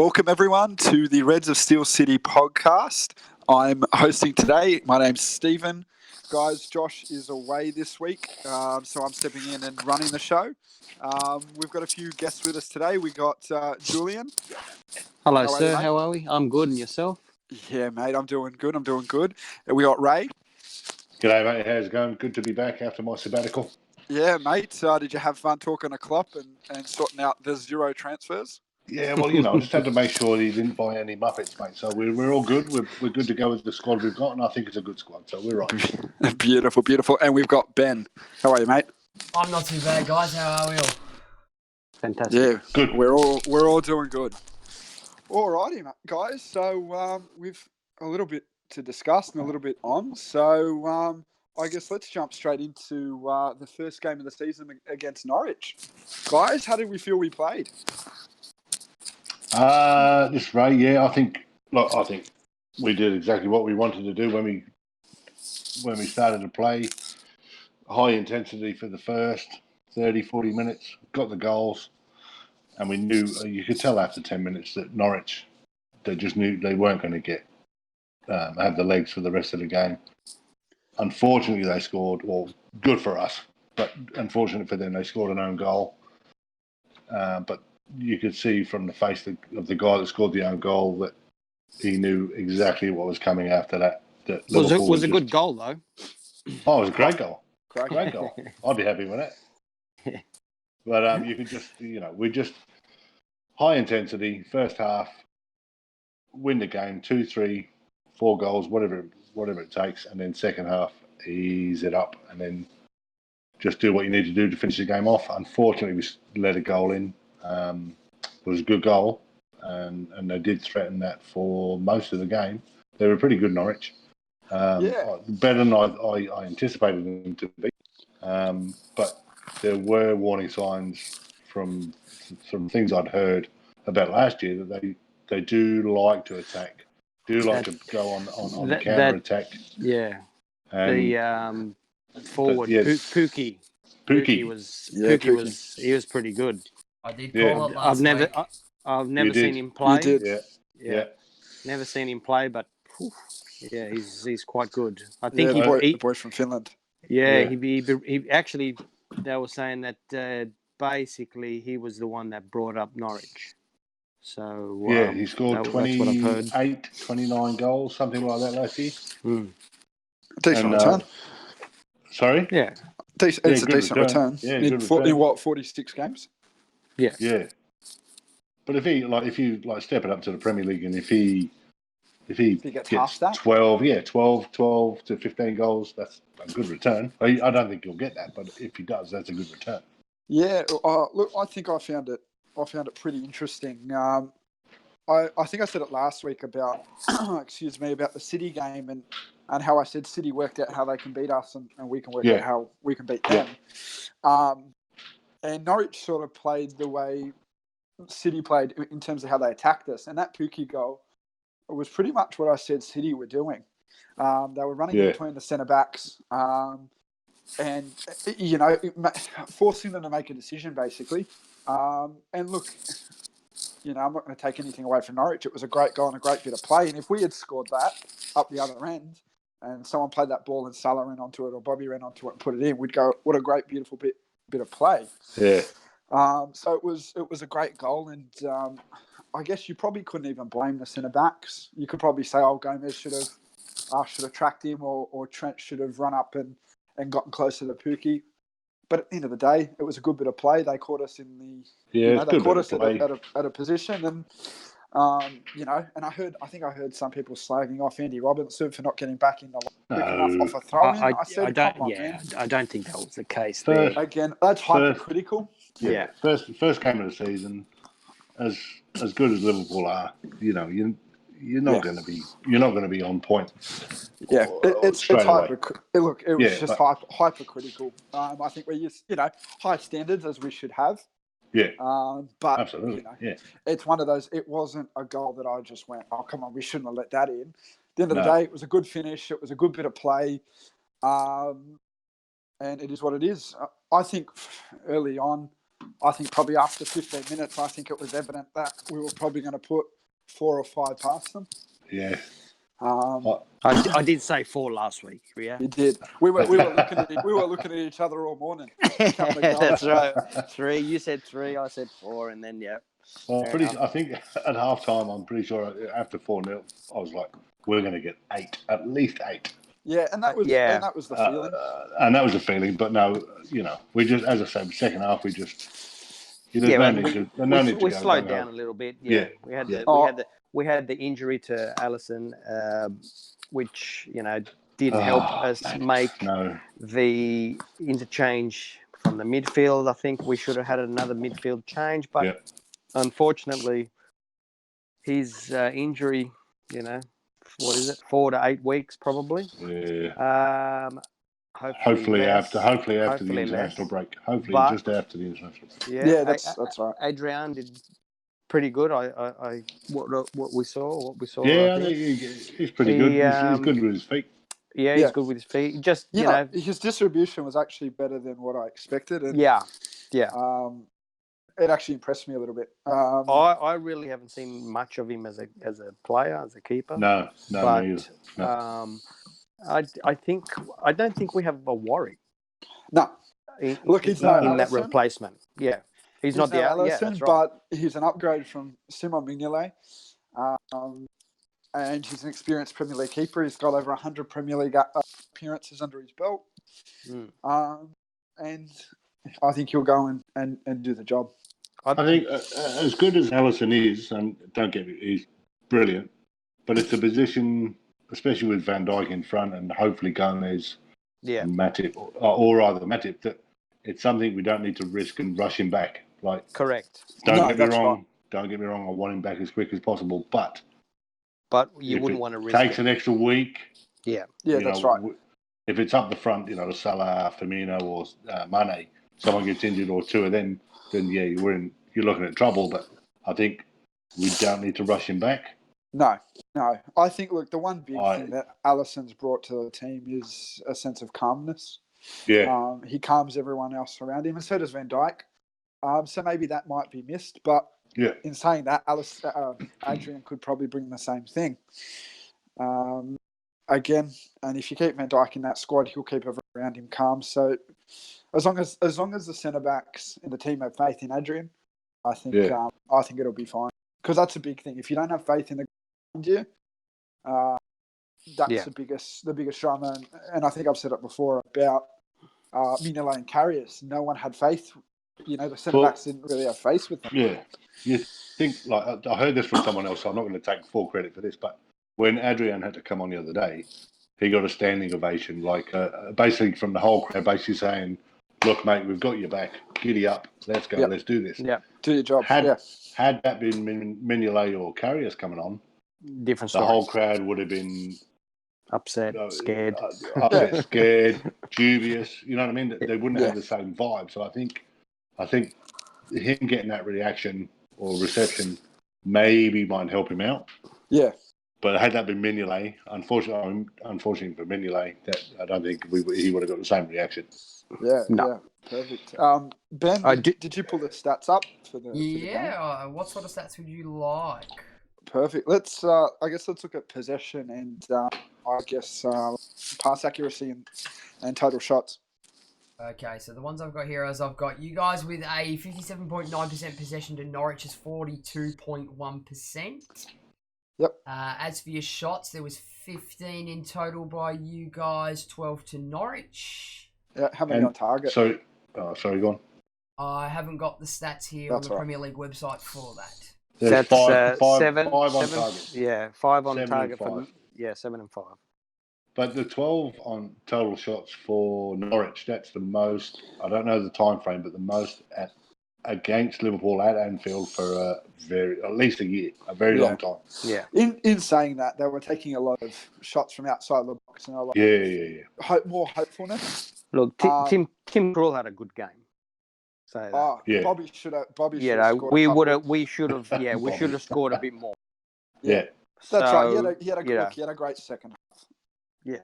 Welcome, everyone, to the Reds of Steel City podcast. I'm hosting today. My name's Stephen. Guys, Josh is away this week, so I'm stepping in and running the show. We've got a few guests with us today. We got Julian. Hello, sir. How are we? I'm good, and yourself? Yeah, mate, I'm doing good. And we got Ray. G'day, mate. How's it going? Good to be back after my sabbatical. Yeah, mate. Did you have fun talking to Klopp and sorting out the zero transfers? Yeah, well, I just had to make sure he didn't buy any Muppets, mate. So we're all good. We're good to go with the squad we've got, and I think it's a good squad. So we're right. Beautiful. And we've got Ben. How are you, mate? I'm not too bad, guys. How are we all? Fantastic. Yeah, good. We're all doing good. Alrighty, guys. So we've a little bit to discuss and a little bit on. So I guess let's jump straight into the first game of the season against Norwich. Guys, how did we feel we played? This Ray, yeah, I think we did exactly what we wanted to do when we started to play. High intensity for the first 30, 40 minutes, got the goals, and we knew, you could tell after 10 minutes that Norwich, they just knew they weren't going to have the legs for the rest of the game. Unfortunately, they scored, well, good for us, but unfortunate for them, they scored an own goal. But you could see from the face of the guy that scored the own goal that he knew exactly what was coming after that. Was a good goal, though. Oh, it was a great goal. Great goal. I'd be happy with that. But you could just, we just high intensity, first half, win the game, 2, 3, 4 goals, whatever it takes, and then second half, ease it up, and then just do what you need to do to finish the game off. Unfortunately, we let a goal in. It was a good goal, and they did threaten that for most of the game. They were pretty good, Norwich. Better than I anticipated them to be. But there were warning signs from things I'd heard about last year that they do like to attack, to go on the counter attack. Yeah. And the forward, Pookie. Pookie was pretty good. I did call it last week. I've never seen him play. You did. Yeah. Never seen him play, but yeah, he's quite good. I think the boy from Finland. Yeah, he actually, they were saying that basically he was the one that brought up Norwich. So he scored 28, 29 goals, something like that last year. Decent return. Sorry? Yeah. It's a decent return. Yeah, in what, 46 games? Yeah. Yeah. But if you step it up to the Premier League, and if he gets half that? 12 to 15 goals, that's a good return. I don't think he'll get that, but if he does, that's a good return. Yeah, look, I think I found it pretty interesting. I think I said it last week about about the City game and how I said City worked out how they can beat us and we can work out how we can beat them. And Norwich sort of played the way City played in terms of how they attacked us. And that Pookie goal was pretty much what I said City were doing. They were running between the centre-backs and, forcing them to make a decision, basically. And look, I'm not going to take anything away from Norwich. It was a great goal and a great bit of play. And if we had scored that up the other end and someone played that ball and Salah ran onto it or Bobby ran onto it and put it in, we'd go, what a great, beautiful bit of play. Yeah. So it was a great goal, and I guess you probably couldn't even blame the centre backs. You could probably say, Gomez should have tracked him, or Trent should have run up and gotten closer to Pookie. But at the end of the day, it was a good bit of play. They caught us in the they caught us at a position, and and I think I heard some people slagging off Andy Robinson for not getting back in the line off a throw in. I don't think that was the case. Again, that's hypercritical. Yeah. First game of the season, as good as Liverpool are, you're not going to be on point. Yeah, it's hypercritical. Look, it was just hypercritical. I think we're used, high standards as we should have. Yeah. But absolutely. It's one of those. It wasn't a goal that I just went, oh come on, we shouldn't have let that in. At the end of the day, it was a good finish. It was a good bit of play, and it is what it is. I think early on, I think probably after 15 minutes, I think it was evident that we were probably going to put 4 or 5 past them. Yeah. I did say 4 last week. Yeah, you did. We were looking at each other all morning. That's right. 3. You said 3. I said 4, and then Well, I think at half time, I'm pretty sure after 4-0, I was like, we're going to get 8, at least 8. Yeah, and that was the feeling. And that was the feeling. But no, we just, as I said, second half, we just we slowed down a little bit. Yeah. We had the injury to Allison, which didn't help us make the interchange from the midfield. I think we should have had another midfield change, but unfortunately, his injury, what is it, 4 to 8 weeks probably. Yeah. Hopefully after the international break. Hopefully just after the international break. Yeah, that's right. Adrian did pretty good. What we saw. Yeah, I think he's pretty good. He's good with his feet. Yeah, he's good with his feet. Just his distribution was actually better than what I expected. And, it actually impressed me a little bit. I really haven't seen much of him as a player, as a keeper. No, but, me either. No. I don't think we have a Warwick. No, he's not in that replacement. Yeah, he's not the Allison, that's right. But he's an upgrade from Simon Mignolet, and he's an experienced Premier League keeper. He's got over 100 Premier League appearances under his belt, and I think he'll go and do the job. I think as good as Allison is, and don't get me, he's brilliant, but it's a position, especially with Van Dijk in front and hopefully Gomez and Matip, or rather Matip, that it's something we don't need to risk and rush him back. Correct. Don't get me wrong. Don't get me wrong. I want him back as quick as possible, but you wouldn't want to risk. Takes an extra week. Yeah, that's right. If it's up the front, Salah, Firmino, or Mane, someone gets injured or two of them, then you're looking at trouble. But I think we don't need to rush him back. No. I think, the one big thing that Allison's brought to the team is a sense of calmness. Yeah. He calms everyone else around him, and so does Van Dijk. So maybe that might be missed, but in saying that, Adrian could probably bring the same thing. Again, and if you keep Van Dijk in that squad, he'll keep everyone around him calm. So as long as the centre backs in the team have faith in Adrian, I think it'll be fine. Because that's a big thing. If you don't have faith in the around you, that's the biggest drama. And I think I've said it before about Mignolet and Carriers. No one had faith. The centre backs didn't really have faith with them. Yeah, you think I heard this from someone else, so I'm not going to take full credit for this. But when Adrian had to come on the other day, he got a standing ovation, basically from the whole crowd, basically saying, "Look, mate, we've got your back. Giddy up, let's go, let's do this." Yeah, do your job. Had that been Mignolet or Carriers coming on, different stories. The whole crowd would have been upset, scared, scared, dubious. You know what I mean? They wouldn't have the same vibe. So I think him getting that reaction or reception maybe might help him out. Yeah. But had that been Mignolet, unfortunately for Mignolet, I don't think he would have got the same reaction. Yeah, perfect. Ben, did you pull the stats up for the? What sort of stats would you like? Perfect. Let's look at possession and pass accuracy and total shots. Okay, so the ones I've got here is I've got you guys with a 57.9% possession to Norwich's 42.1%. Yep. As for your shots, there was 15 in total by you guys, 12 to Norwich. Yeah, how many on target? Sorry, go on. I haven't got the stats here on the Premier League website for that. There's That's five on 7 target. Yeah, 5 on 7 target. and 5. 7 and 5. But the 12 on total shots for Norwich, that's the most, I don't know the time frame, but the most against Liverpool at Anfield for at least a year, a very long time. Yeah. In saying that, they were taking a lot of shots from outside the box and more hopefulness. Look, Tim Krul had a good game. So Bobby should have. We should have scored a bit more. Yeah, that's right. He had a great second half. Yeah,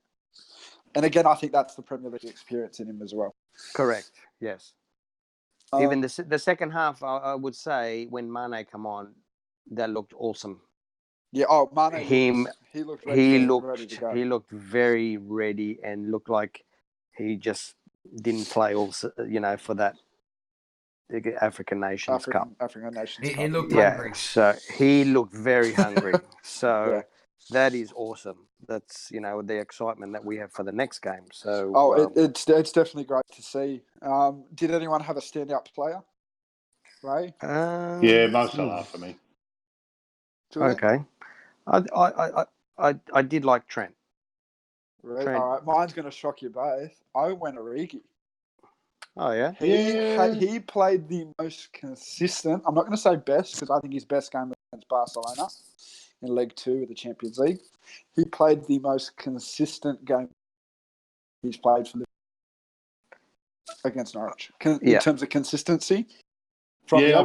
and again, I think that's the Premier League experience in him as well. Correct. Yes. Even the second half, I would say, when Mane come on, that looked awesome. Yeah. Oh, Mane. He looked ready to go. He looked very ready and looked like he just didn't play for that African Nations Cup. African Nations Cup. He looked hungry. So he looked very hungry. So that is awesome. That's the excitement that we have for the next game. So it's definitely great to see. Did anyone have a standout player? Ray? Yeah, Mo Salah for me. Julian? Okay. I did like Trent. Right. All right, mine's going to shock you both. I went Origi. Oh yeah. He played the most consistent. I'm not going to say best because I think his best game was against Barcelona in Leg 2 of the Champions League. He played the most consistent game he's played for against Norwich in terms of consistency. Sorry, go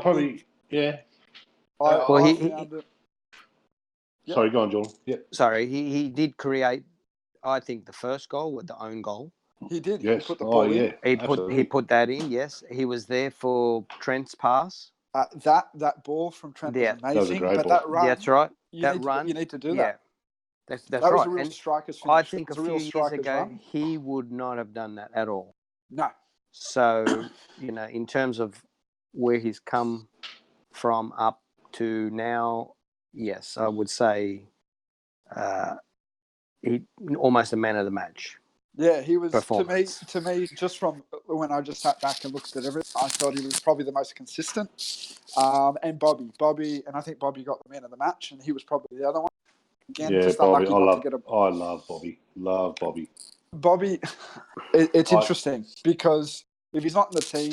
on, John. Yeah. Sorry, he did create, I think, the first goal with the own goal. He did. Yes. He put the ball in. He put that in. Yes, he was there for Trent's pass. That ball from Trent was amazing. That was a great ball. That run, that's right. You need to do that. That's that right. Was a real striker's finish. I think a few years ago he would not have done that at all. No. So in terms of where he's come from up to now, yes, I would say he almost a man of the match. Yeah, he was to me. Just from when I just sat back and looked at everything, I thought he was probably the most consistent. And Bobby, and I think Bobby got the man of the match, and he was probably the other one. Again, just Bobby. I love Bobby. Love Bobby. Bobby, it's interesting because if he's not in the team,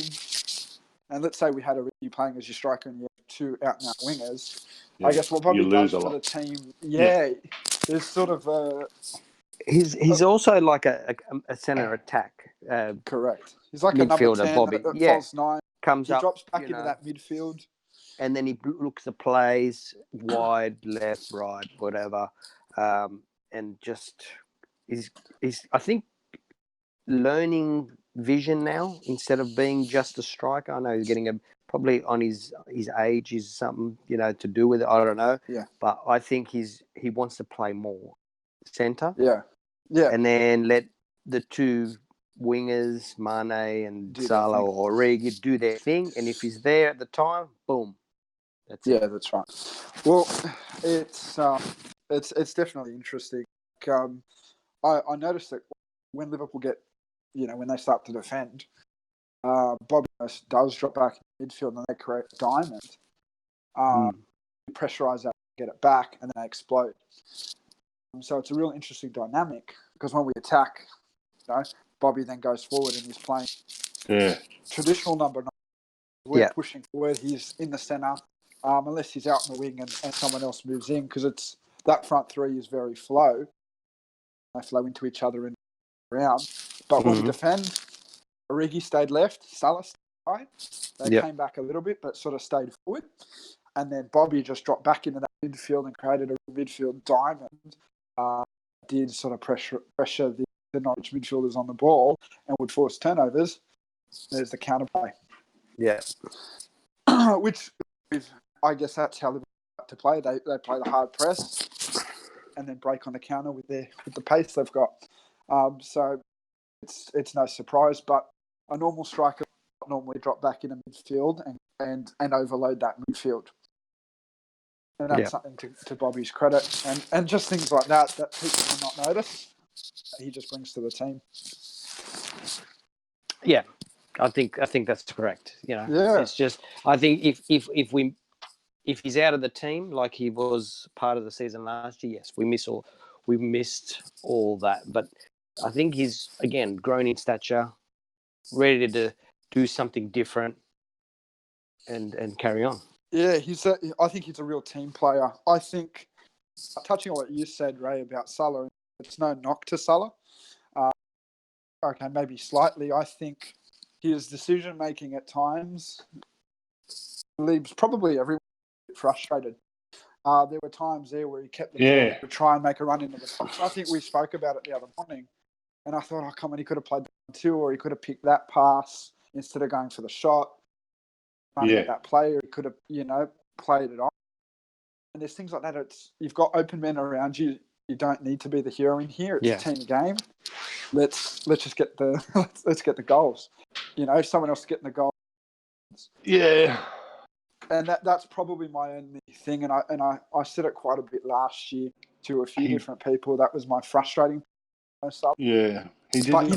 and let's say we had a Ricky playing as your striker and you have two out-and-out wingers, I guess what Bobby does for the team, there's sort of a... He's also like a centre attack. Correct. He's like midfielder, a number 10 Bobby. That false 9. He drops back into that midfield. And then he looks at plays wide, left, right, whatever. And just he's I think learning vision now instead of being just a striker. I know he's getting probably on his age is something to do with it. I don't know. Yeah. But I think he wants to play more centre. Yeah. Yeah. And then let the two wingers, Mane and Salah or Origi, do their thing. And if he's there at the time, boom. That's it. That's right. Well, it's definitely interesting. I noticed that when Liverpool get, when they start to defend, Bobby does drop back in midfield and they create a diamond. Pressurise that, get it back, and then they explode. So it's a real interesting dynamic because when we attack, Bobby then goes forward and he's playing traditional number 9. We're pushing forward. He's in the centre, unless he's out in the wing and someone else moves in because it's that front three is very flow. They flow into each other and around. But when we defend, Origi stayed left, Salah stayed right. They came back a little bit, but sort of stayed forward. And then Bobby just dropped back into that midfield and created a midfield diamond. Did sort of pressure the Norwich midfielders on the ball and would force turnovers. There's the counterplay. Yeah. Which, I guess that's how they like to play. They play the hard press and then break on the counter with the pace they've got. So it's no surprise, but a normal striker normally drop back in a midfield and overload that midfield. And that's something to Bobby's credit. And just things like that people will not notice, he just brings to the team. Yeah, I think that's correct. It's just I think if he's out of the team like he was part of the season last year, yes, we missed all that. But I think he's again grown in stature, ready to do something different and carry on. Yeah, I think he's a real team player. I think, touching on what you said, Ray, about Salah, it's no knock to Salah. Okay, maybe slightly. I think his decision-making at times leaves probably everyone frustrated. There were times there where he kept the ball to try and make a run into the box. I think we spoke about it the other morning, and I thought, come on, he could have played that too, or he could have picked that pass instead of going for the shot. running at that player. He could have, played it on. And there's things like that. You've got open men around you. You don't need to be the hero in here. It's a team game. Let's just get the let's get the goals. Someone else getting the goals. Yeah. And that's probably my only thing. And I said it quite a bit last year to a few different people. That was my frustrating stuff. Yeah. But you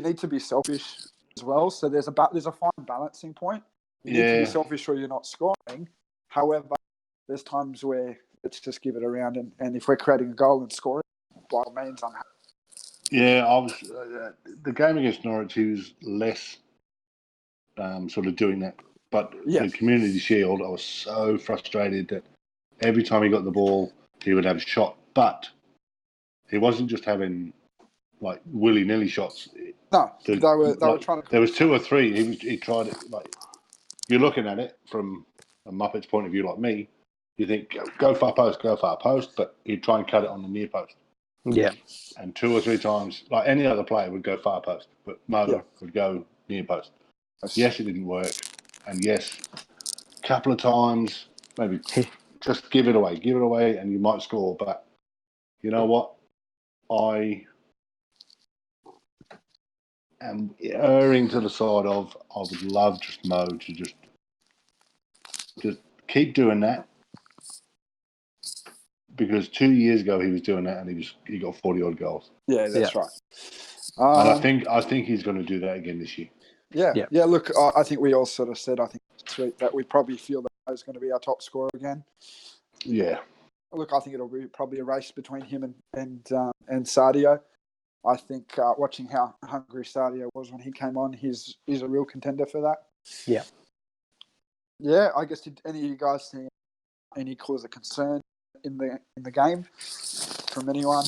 need to be selfish as well. So there's a fine balancing point. You need to be selfish or you're not scoring. However, there's times where let's just give it around, and if we're creating a goal and scoring, by all means, I'm happy. Yeah, I was the game against Norwich. He was less sort of doing that, but the Community Shield, I was so frustrated that every time he got the ball, he would have a shot, but he wasn't just having like willy-nilly shots. No, they were trying to. There was 2 or 3. He tried it. Like you're looking at it from a Muppet's point of view, like me. You think go far post, but he'd try and cut it on the near post. Yeah. And 2 or 3 times, like any other player would go far post, but Mo would go near post. Yes, it didn't work, and yes, a couple of times maybe just give it away, and you might score. But you know what? I am erring to the side of I would love just Mo to just keep doing that. Because 2 years ago he was doing that and he got 40-odd goals. Yeah, that's right. And I think he's going to do that again this year. Yeah. Look, I think we all sort of said this week that we probably feel that he's going to be our top scorer again. Yeah. Look, I think it'll be probably a race between him and Sadio. I think watching how hungry Sadio was when he came on, he's a real contender for that. Yeah. Yeah, I guess did any of you guys see any cause of concern in the game from anyone?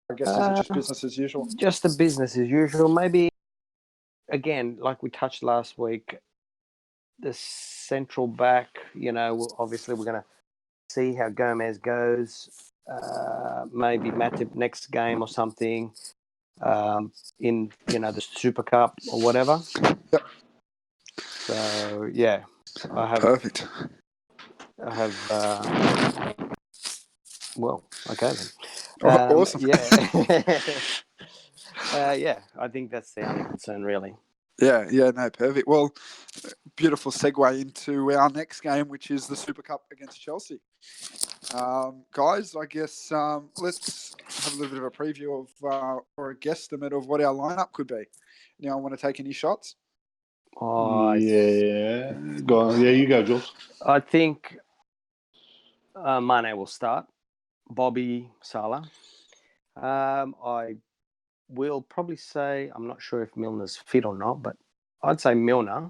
I guess it's just business as usual. Just the business as usual. Maybe again, like we touched last week, the central back. Obviously we're going to see how Gomez goes. Maybe Matip next game or something. In the Super Cup or whatever. Yep. So yeah, I have perfect. I have. Well, okay then. Awesome. Yeah. I think that's the only concern, really. Yeah, no, perfect. Well, beautiful segue into our next game, which is the Super Cup against Chelsea. Guys, I guess let's have a little bit of a preview of or a guesstimate of what our lineup could be. I want to take any shots? Yeah. Go on. Yeah, you go, Jules. I think Mane will start. Bobby, Salah. I will probably say, I'm not sure if Milner's fit or not, but I'd say Milner,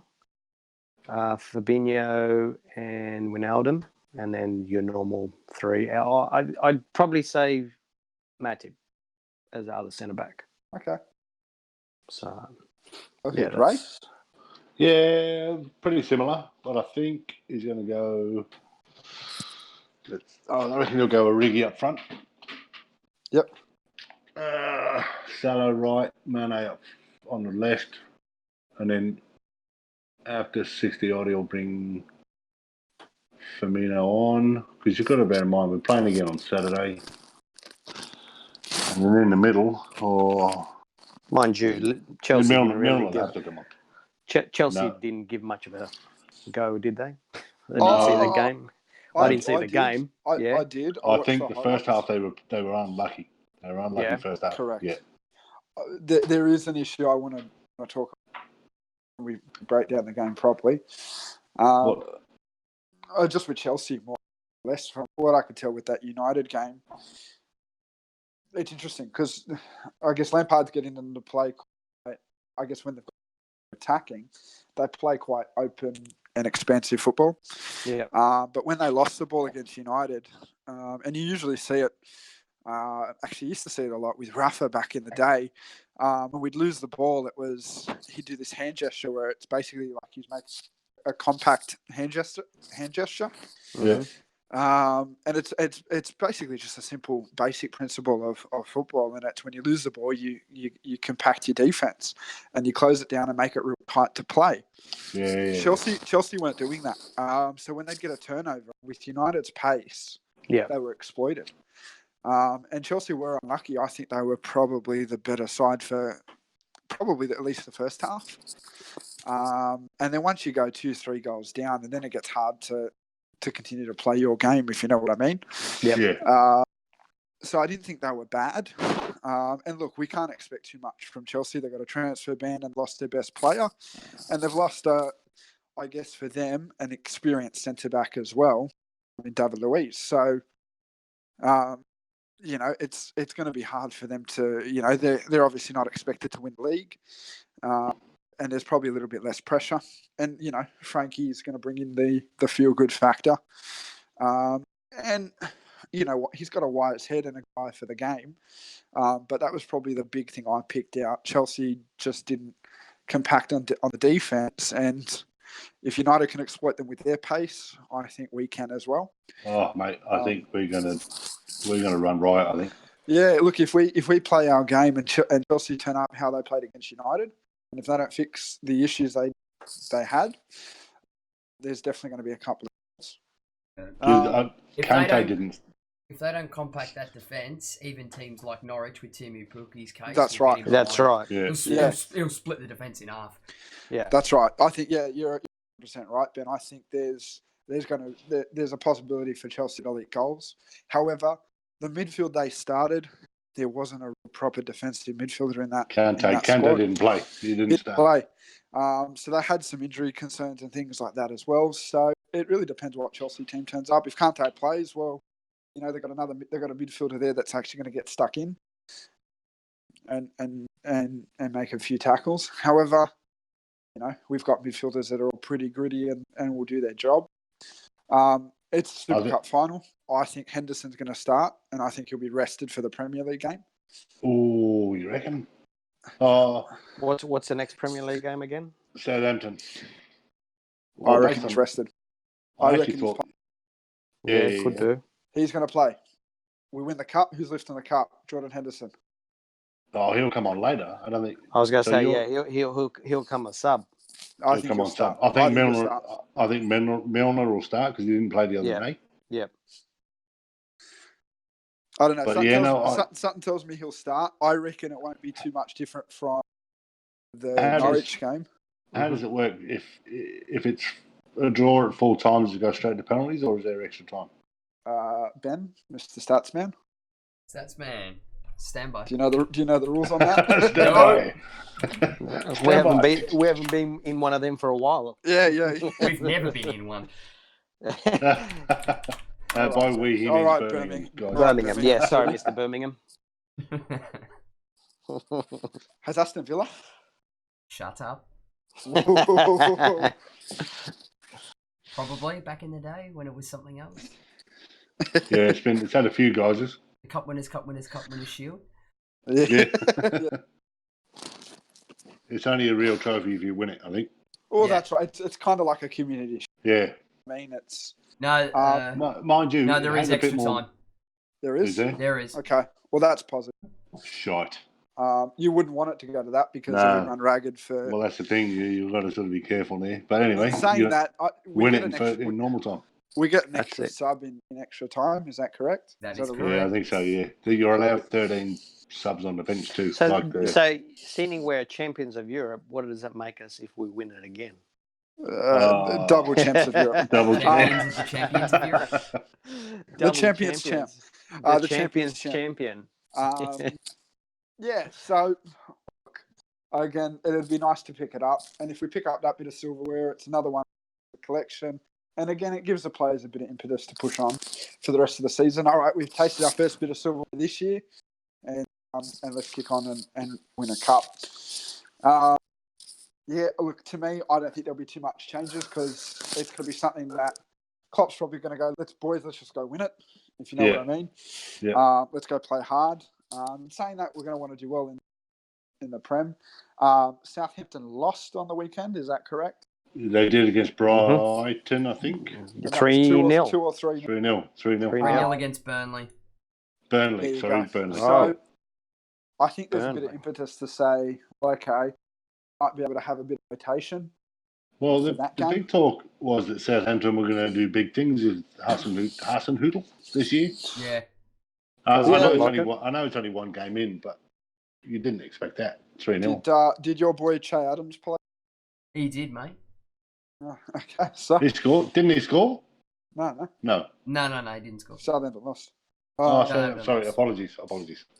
Fabinho and Wijnaldum, and then your normal 3. I'd probably say Matip as the other centre-back. Okay. So, okay, right? Yeah, pretty similar, but I think he's going to go... I reckon he'll go Origi up front. Yep. Salah right, Mane up on the left, and then after 60-odd, he'll bring Firmino on, because you've got to bear in mind we're playing again on Saturday, and then in the middle, mind you, Chelsea didn't really Chelsea didn't give much of a go, did they? They didn't see the game. I didn't see the game. I did. I think the first half they were unlucky. They were unlucky first half. Correct. Yeah. There is an issue I want to talk about when we break down the game properly. Just with Chelsea, more or less, from what I could tell with that United game. It's interesting because I guess Lampard's getting them to play. I guess when they're attacking, they play quite open and expansive football. Yeah. But when they lost the ball against United, and you usually see it, actually used to see it a lot with Rafa back in the day. When we'd lose the ball, he'd do this hand gesture where it's basically like he's making a compact hand gesture. Yeah. And it's basically just a simple basic principle of football, and it's when you lose the ball, you compact your defense and you close it down and make it real tight to play. Yeah. Chelsea weren't doing that. So when they'd get a turnover with United's pace, they were exploited. And Chelsea were unlucky. I think they were probably the better side for at least the first half. And then once you go 2-3 goals down, and then it gets hard to continue to play your game, if you know what I mean. Yeah. So I didn't think they were bad. And look, we can't expect too much from Chelsea. They've got a transfer ban and lost their best player. And they've lost, I guess for them, an experienced centre-back as well, in David Luiz. So, it's going to be hard for them to, they're obviously not expected to win the league. And there's probably a little bit less pressure. And, Frankie is going to bring in the feel-good factor. And, he's got a wise head and a guy for the game. But that was probably the big thing I picked out. Chelsea just didn't compact on the defence. And if United can exploit them with their pace, I think we can as well. Oh, mate, I think we're gonna run riot, I think. Yeah, look, if we play our game and Chelsea turn up how they played against United, and if they don't fix the issues they had, there's definitely going to be a couple of If they don't compact that defence, even teams like Norwich with Timu Pukki's case, that's right. That's right. Yeah. It'll split the defence in half. Yeah, that's right. I think you're 100% right, Ben. I think there's a possibility for Chelsea to leak goals. However, the midfield they started, there wasn't a proper defensive midfielder in that. Kante didn't play. He didn't start. Play. So they had some injury concerns and things like that as well. So it really depends what Chelsea team turns up. If Kante plays, well, they've got a midfielder there that's actually going to get stuck in and make a few tackles. However, we've got midfielders that are all pretty gritty and will do their job. It's a Super Cup final. I think Henderson's going to start, and I think he'll be rested for the Premier League game. Oh, you reckon? What's the next Premier League game again? Southampton. I reckon he's rested. I reckon he's could do. He's going to play. We win the cup. Who's lifting the cup? Jordan Henderson. Oh, he'll come on later. I don't think. I was going to say, he'll come a sub. I think he'll start. I think Milner will start because he didn't play the other day. Yep. I don't know. Something tells me he'll start. I reckon it won't be too much different from the Norwich game. How does it work? If it's a draw at full time, does it go straight to penalties or is there extra time? Ben, Mr. Statsman. Statsman, stand by. Do you know the rules on that? We haven't been in one of them for a while. Yeah. We've never been in one. By we, he means Birmingham. Birmingham. Yeah, sorry, Mr. Birmingham. Has Aston Villa? Shut up. Probably back in the day when it was something else. Yeah, it's had a few guys. The Cup Winners' Shield. Yeah. It's only a real trophy if you win it, I think. Oh, that's right. It's kind of like a community shield. Yeah. I mean, it's... No, mind you... No, there is extra time. There is? There is. Okay. Well, that's positive. Shite. You wouldn't want it to go to that because it would run ragged for... Well, that's the thing. You've got to sort of be careful there. But anyway... Saying that... win it in normal time. We get an extra sub in extra time. Is that correct? That is correct. Yeah, I think so, yeah. You're allowed 13 subs on the bench too. So seeing we're champions of Europe, what does that make us if we win it again? Double champs of Europe. Double champions of Europe. The champions champ. The champions champion. Yeah, so again, it'd be nice to pick it up. And if we pick up that bit of silverware, it's another one in the collection. And again, it gives the players a bit of impetus to push on for the rest of the season. All right, we've tasted our first bit of silverware this year, and let's kick on and win a cup. Yeah, look, to me, I don't think there'll be too much changes because it's going to be something that Klopp's probably going to go, let's just go win it, if you know what I mean. Yeah. Let's go play hard. Saying that, we're going to want to do well in the Prem. Southampton lost on the weekend, is that correct? They did against Brighton, I think. 3-0. 2 or 3. 3-0. 3-0. 3-0 against Burnley. Burnley. Burnley. So I think there's a bit of impetus to say, okay, might be able to have a bit of rotation. Well, the big talk was that Southampton were going to do big things with Hasenhüttl this year. Yeah. I know it's only one game in, but you didn't expect that. 3-0. Did your boy Che Adams play? He did, mate. Oh, okay, so he scored. Didn't he score? No, he didn't score. Southampton lost. Sorry. Apologies.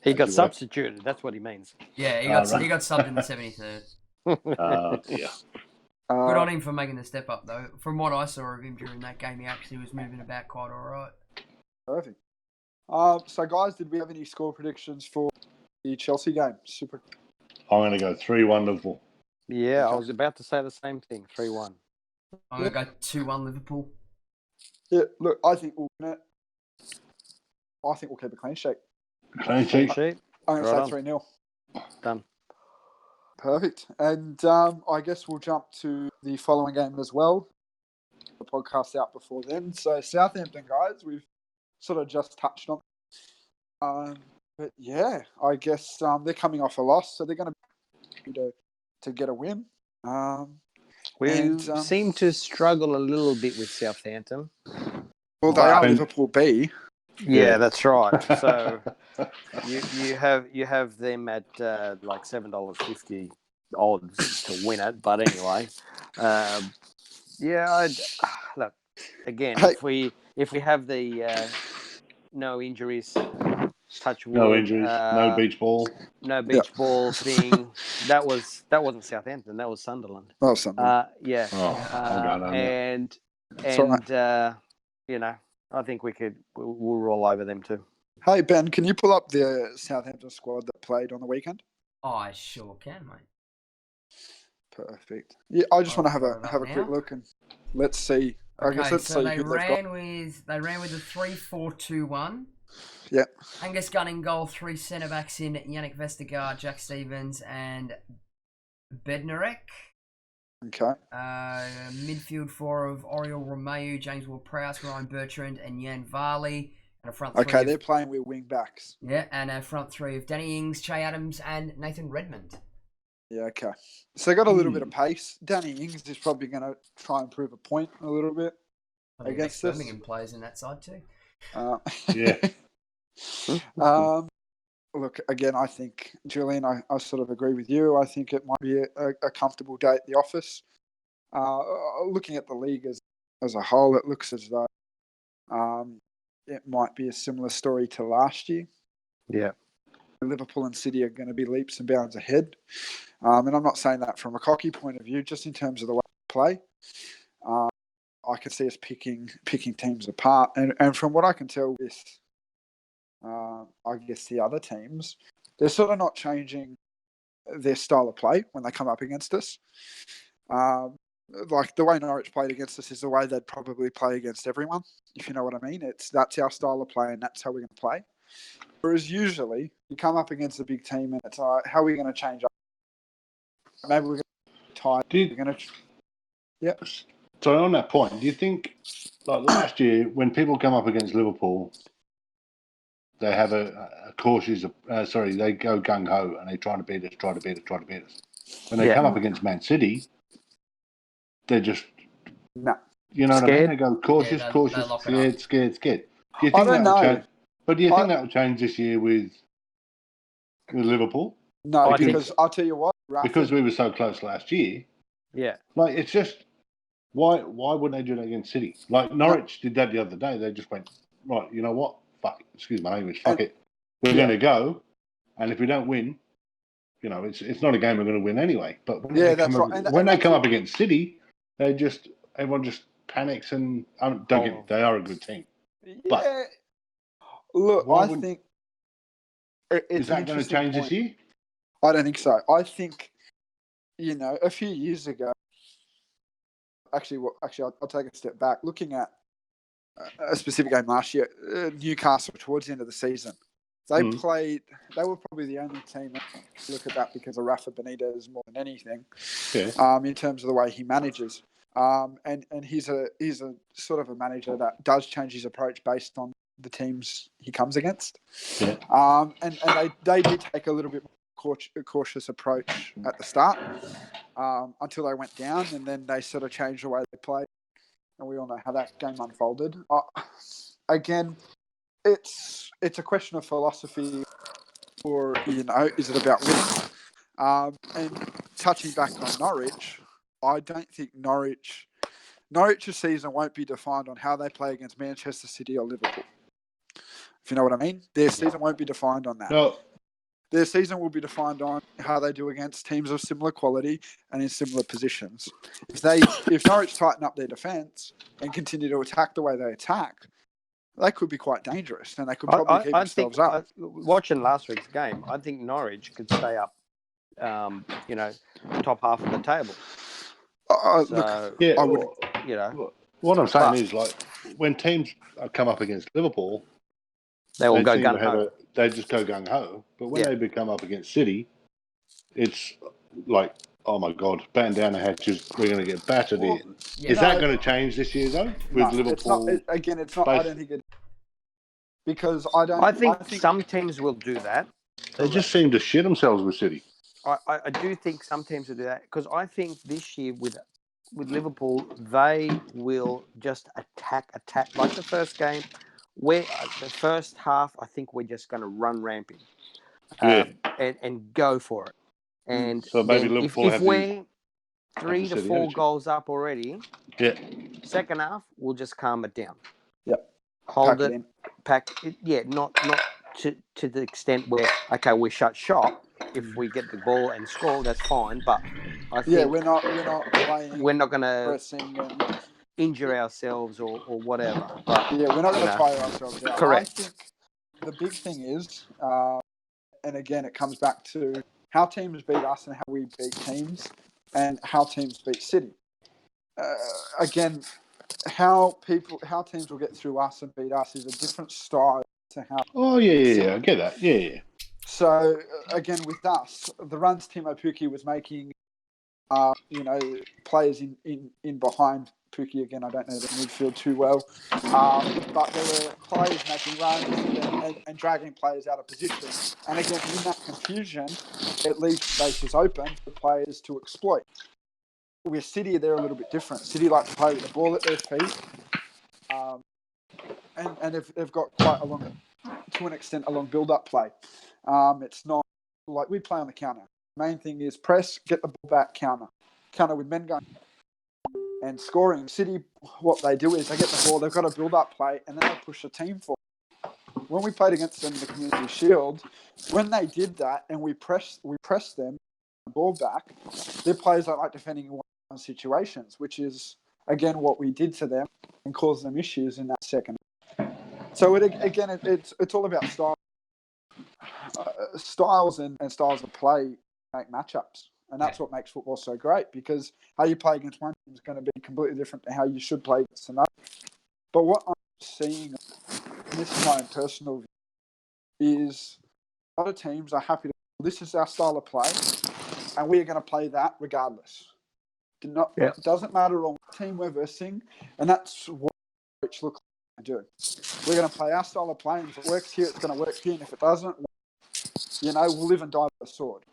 He got substituted. That's what he means. Yeah, he got subbed in the 73rd. Yeah. Good on him for making the step up, though. From what I saw of him during that game, he actually was moving about quite all right. Perfect. So, guys, did we have any score predictions for the Chelsea game? Super. I'm going to go 3-1 Liverpool. Yeah, I was about to say the same thing. 3-1. I'm going to go 2-1 Liverpool. Yeah, look, I think we'll win it. I think we'll keep a clean sheet. Clean sheet. I'm going to say 3-0. Done. Perfect. And I guess we'll jump to the following game as well. The podcast out before then. So Southampton, guys, we've sort of just touched on. But yeah, I guess they're coming off a loss, so they're going to get a win. We seem to struggle a little bit with Southampton. Well, they are Liverpool B. Yeah, that's right. So you have them at like $7.50 odds to win it. But anyway, look again. Hey. If we have the no injuries, touch wood, no beach ball, ball thing. That wasn't Southampton. That was Sunderland. Oh, Sunderland. Yeah. And I think we'll roll over them too. Hey, Ben, can you pull up the Southampton squad that played on the weekend? I sure can, mate. Perfect. Yeah, I just want to have a quick look and let's see. Okay, so they ran with a 3-4-2-1. Yep. Angus Gunn in goal, 3 centre backs in Yannick Vestergaard, Jack Stevens, and Bednarek. Okay. Midfield 4 of Oriol Romeu, James Ward-Prowse, Ryan Bertrand, and Jan Varley. And a front 3 Okay, they're playing with wing backs. Yeah, and a front 3 of Danny Ings, Che Adams, and Nathan Redmond. Yeah, okay. So they got a little bit of pace. Danny Ings is probably going to try and prove a point a little bit against this. Birmingham players in that side too. Yeah. Look, again, I think, Julian, I sort of agree with you. I think it might be a comfortable day at the office. Looking at the league as a whole, it looks as though it might be a similar story to last year. Yeah. Liverpool and City are going to be leaps and bounds ahead. And I'm not saying that from a cocky point of view, just in terms of the way they play. I can see us picking teams apart. And from what I can tell with, I guess, the other teams, they're sort of not changing their style of play when they come up against us. Like the way Norwich played against us is the way they'd probably play against everyone, if you know what I mean. That's our style of play and that's how we're going to play. Whereas usually you come up against a big team and it's how are we going to change up? Maybe we're going to tie. We're going to. Yeah. So on that point, do you think, like last year, when people come up against Liverpool, they have a cautious, they go gung ho and they try to beat us. When they come up against Man City, they're just, you know what I mean? They go cautious, scared. Do you think that will change? But do you think that will change this year with Liverpool? No, because I'll tell you what. Because we were so close last year. Yeah. Like, it's just, why wouldn't they do that against City? Like, Norwich did that the other day. They just went, right, you know what? Fuck it. Excuse my language. Fuck it. We're going to go. And if we don't win, you know, it's not a game we're going to win anyway. But when they come up against City, everyone just panics and don't get me, they are a good team. Yeah. But look, I think is that going to change this year? I don't think so. I think, a few years ago, actually, I'll take a step back. Looking at a specific game last year, Newcastle towards the end of the season, they were probably the only team, look at that because of Rafa Benitez more than anything, in terms of the way he manages. And he's a sort of a manager that does change his approach based on the teams he comes against. Yeah. And they did take a little bit more cautious approach at the start until they went down, and then they sort of changed the way they played. And we all know how that game unfolded. Again, it's a question of philosophy, or is it about winning? And touching back on Norwich, I don't think Norwich's season won't be defined on how they play against Manchester City or Liverpool. If you know what I mean, their season won't be defined on that. No. Their season will be defined on how they do against teams of similar quality and in similar positions. If Norwich tighten up their defence and continue to attack the way they attack, they could be quite dangerous, and they could probably keep themselves up. Watching last week's game, I think Norwich could stay up, top half of the table. I would. What I'm saying is, like, when teams come up against Liverpool, they all go gung ho. They just go gung ho. But when they come up against City, it's like, oh my God, batten down the hatches. We're going to get battered here. Is that going to change this year though? With Liverpool, it's not. I don't think it. Because I think some teams will do that. They just seem to shit themselves with City. I do think some teams will do that, because I think this year with Liverpool, they will just attack. Like the first game, the first half, I think we're just going to run ramping and go for it. And so maybe Liverpool if we're 3 to 4 goals up already, second half, we'll just calm it down. Yep. Hold it, pack it. Yeah, not to the extent where, okay, we shut shop. If we get the ball and score, that's fine. But I think we're not playing. We're not going to injure ourselves or whatever. But we're not going to tire ourselves out. Correct. I think the big thing is, and again, it comes back to how teams beat us and how we beat teams, and how teams beat City. Again, how teams will get through us and beat us is a different style to how. Oh yeah, I get that. Yeah. So again, with us, the runs Timo Pukki was making, players in behind Pukki. Again, I don't know the midfield too well, but there were players making runs and dragging players out of position. And again, in that confusion, it leaves spaces open for players to exploit. With City, they're a little bit different. City like to play with the ball at their feet, and they've got quite a long, to an extent, a long build-up play. It's not like we play on the counter. Main thing is press, get the ball back, counter with men going and scoring. City, what they do is they get the ball, they've got a build-up play, and then they push the team forward. When we played against them in the Community Shield, when they did that and we pressed them, the ball back, their players don't like defending in one situations, which is again what we did to them and caused them issues in that second. So it's all about style. Styles and styles of play make matchups, and that's what makes football so great, because how you play against one team is going to be completely different to how you should play against another. But what I'm seeing, and this is my own personal view, is a lot of teams are happy to, this is our style of play, and we are going to play that regardless. It doesn't matter on what team we're versing, and that's what Rich looks like to do. We're going to play our style of play, and if it works here, it's going to work here, and if it doesn't, we'll live and die with a sword.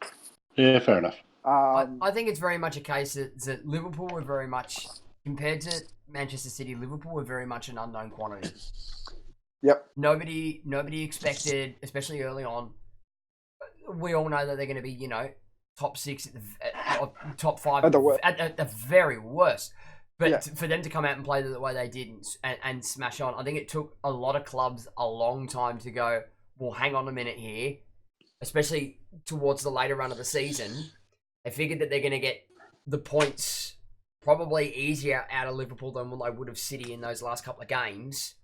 Yeah, fair enough. I think it's very much a case that Liverpool were very much, compared to Manchester City, Liverpool were very much an unknown quantity. Yep. Nobody expected, especially early on. We all know that they're going to be, top 6, top 5 at the very worst. But for them to come out and play the way they did and smash on, I think it took a lot of clubs a long time to go, well, hang on a minute here, especially towards the later run of the season. They figured that they're going to get the points probably easier out of Liverpool than what they would have City in those last couple of games.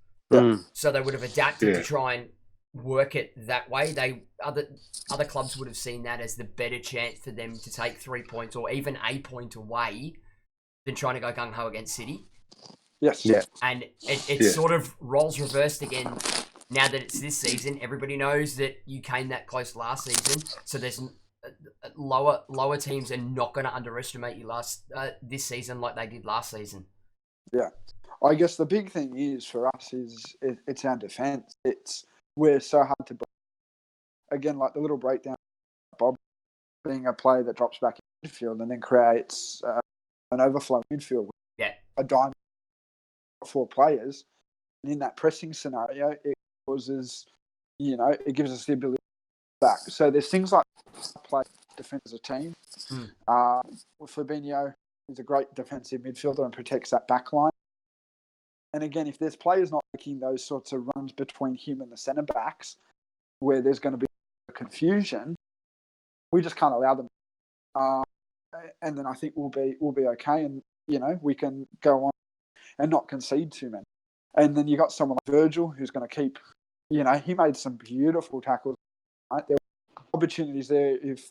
So they would have adapted to try and work it that way. Other clubs would have seen that as the better chance for them to take 3 points or even a point away than trying to go gung-ho against City. Yes. Yeah. And it sort of roles reversed again now that it's this season. Everybody knows that you came that close last season, so there's lower teams are not going to underestimate you this season like they did last season. Yeah, I guess the big thing is for us is it's our defense. We're so hard to break. Again, like the little breakdown, Bob being a player that drops back in midfield and then creates an overflow midfield. Yeah, a diamond 4 players, and in that pressing scenario, it causes, it gives us the ability to back. So there's things like play defense as a team. Fabinho is a great defensive midfielder and protects that back line. And again, if there's players not making those sorts of runs between him and the centre backs, where there's going to be confusion, we just can't allow them. And then I think we'll be okay, and we can go on and not concede too many. And then you got someone like Virgil who's going to keep. He made some beautiful tackles. Right? There were opportunities there. If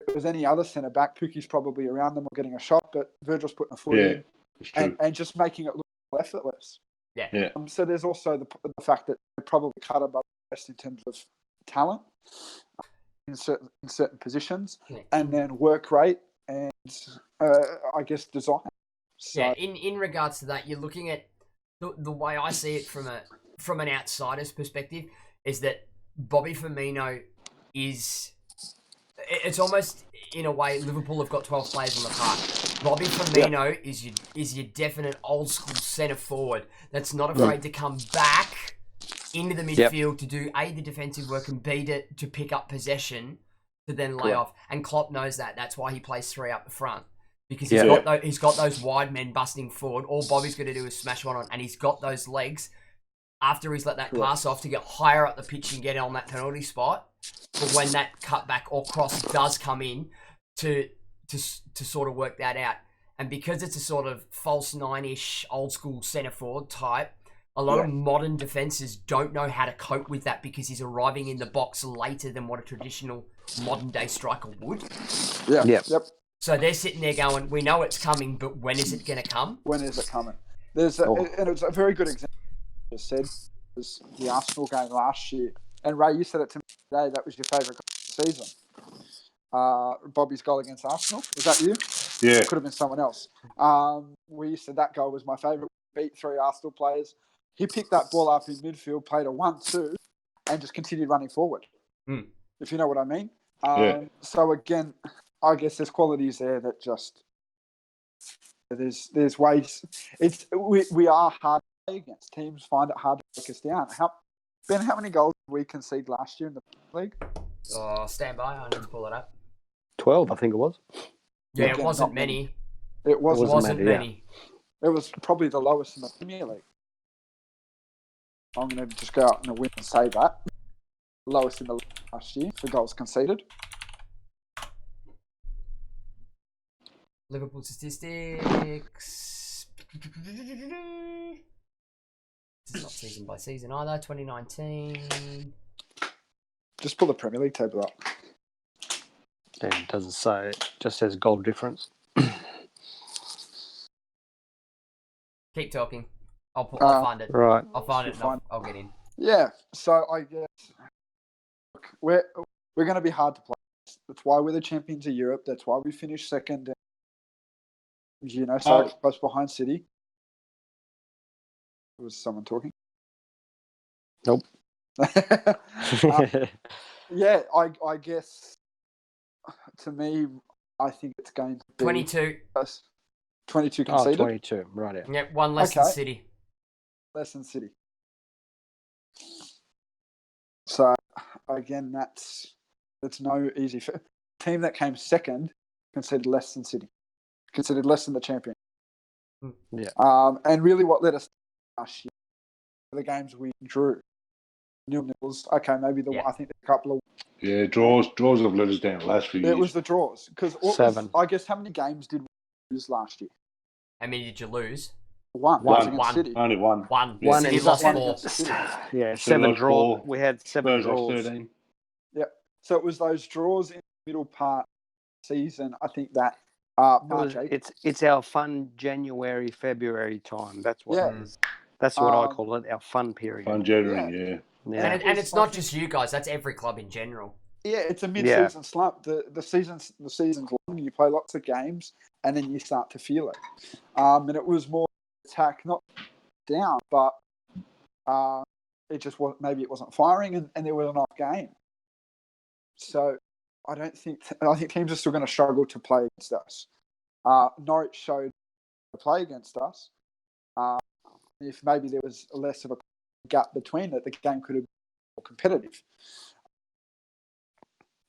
it was any other centre back, Pookie's probably around them or getting a shot, but Virgil's putting a foot in and just making it look effortless. Yeah. So there's also the fact that they're probably cut above the rest in terms of talent in certain positions, and then work rate and I guess design. So, yeah. In regards to that, you're looking at the way I see it from an outsider's perspective is that Bobby Firmino is. It's almost in a way Liverpool have got 12 players on the park. Bobby Firmino is your definite old school centre forward that's not afraid to come back into the midfield to do A, the defensive work, and B, to pick up possession to then lay off. And Klopp knows that. That's why he plays 3 up the front. Because he's got those wide men busting forward. All Bobby's going to do is smash one on, and he's got those legs after he's let that pass off to get higher up the pitch and get on that penalty spot. But when that cutback or cross does come in, to sort of work that out. And because it's a sort of false 9-ish old school centre forward type, a lot of modern defences don't know how to cope with that because he's arriving in the box later than what a traditional modern day striker would. Yep. So they're sitting there going, we know it's coming, but when is it going to come? When is it coming? And it's a very good example. You said was the Arsenal game last year. And Ray, you said it to me today, that was your favourite goal of the season. Bobby's goal against Arsenal. Was that you? Yeah. It could have been someone else. We said that goal was my favourite. Beat 3 Arsenal players. He picked that ball up in midfield, played a 1-2, and just continued running forward. If you know what I mean. So again, I guess there's qualities there that just there's ways. We are hard to play against. Teams find it hard to break us down. Ben, how many goals did we concede last year in the league? Stand by. I need to pull it up. 12, I think it was. Yeah, it wasn't many. It wasn't many. It was probably the lowest in the Premier League. I'm going to just go out on a win and say that. Lowest in the league last year for goals conceded. Liverpool statistics. It's not season by season either. 2019. Just pull the Premier League table up. Yeah, it doesn't say. It just says goal difference. Keep talking. I'll find it. Right. I'll find it. And I'll get in. Yeah. So I guess we're going to be hard to play. That's why we're the champions of Europe. That's why we finished second. So close behind City. Was someone talking? Nope. Yeah, I guess to me, I think it's going to be 22. 22 conceded. 22, right. Yeah, one less than City. Less than City. So again, that's no easy. Team that came second conceded less than City. Considered less than the champion. Yeah. And really, what led us last year, the games we drew, 0-0s. Okay, maybe I think a couple of. Yeah, draws have let us down the last few years. It was the draws because 7. I guess how many games did we lose last year? How many did you lose? One. City. Only one. One. Yeah, City lost 4. Yeah, 7 draws. We had 7 draws. 13. Yep. So it was those draws in the middle part season. I think that. March, it's our fun January, February time. That's what it is. That's what I call it, our fun period. Fun January, yeah. And it's not just you guys, that's every club in general. Yeah, it's a mid-season slump. The season's long. You play lots of games, and then you start to feel it. And it was more attack, not down, but it just was. Maybe it wasn't firing, and there was an off game. So I think teams are still going to struggle to play against us. Norwich showed to play against us. If maybe there was less of a gap between it, the game could have been more competitive.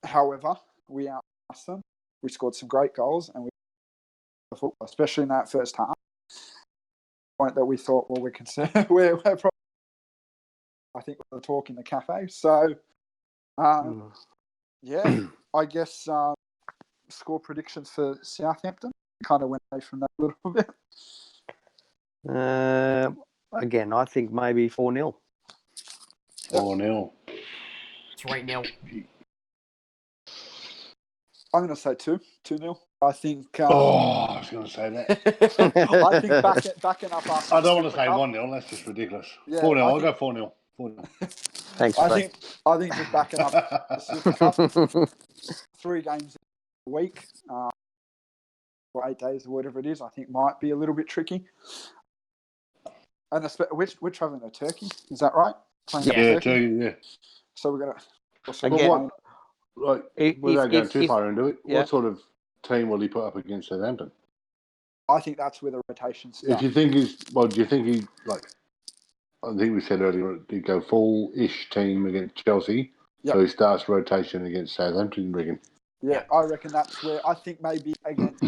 However, we outclassed them. We scored some great goals, and especially in that first half. Point that we thought, well, we're concerned. we're probably, I think we're talking the cafe. So, I guess score predictions for Southampton. Kind of went away from that a little bit. Again, I think maybe 4-0. 4-0. 3-0. I'm going to say 2-0. I think. I was going to say that. I think backing up. I don't want to say 1-0. That's just ridiculous. Yeah, 4-0. I'll go 4-0. 4-0. Thanks. I think just backing up the Super Cup, 3 games a week, for 8 days or whatever it is, I think might be a little bit tricky. And we're travelling to Turkey. Is that right? Turkey. Yeah. So we're going to again. Without going too far into it, what sort of team will he put up against Southampton? I think that's where the rotation's done. Do you think he I think we said earlier he'd go full-ish team against Chelsea, so he starts rotation against Southampton, Regan? Yeah, I reckon that's where I think maybe against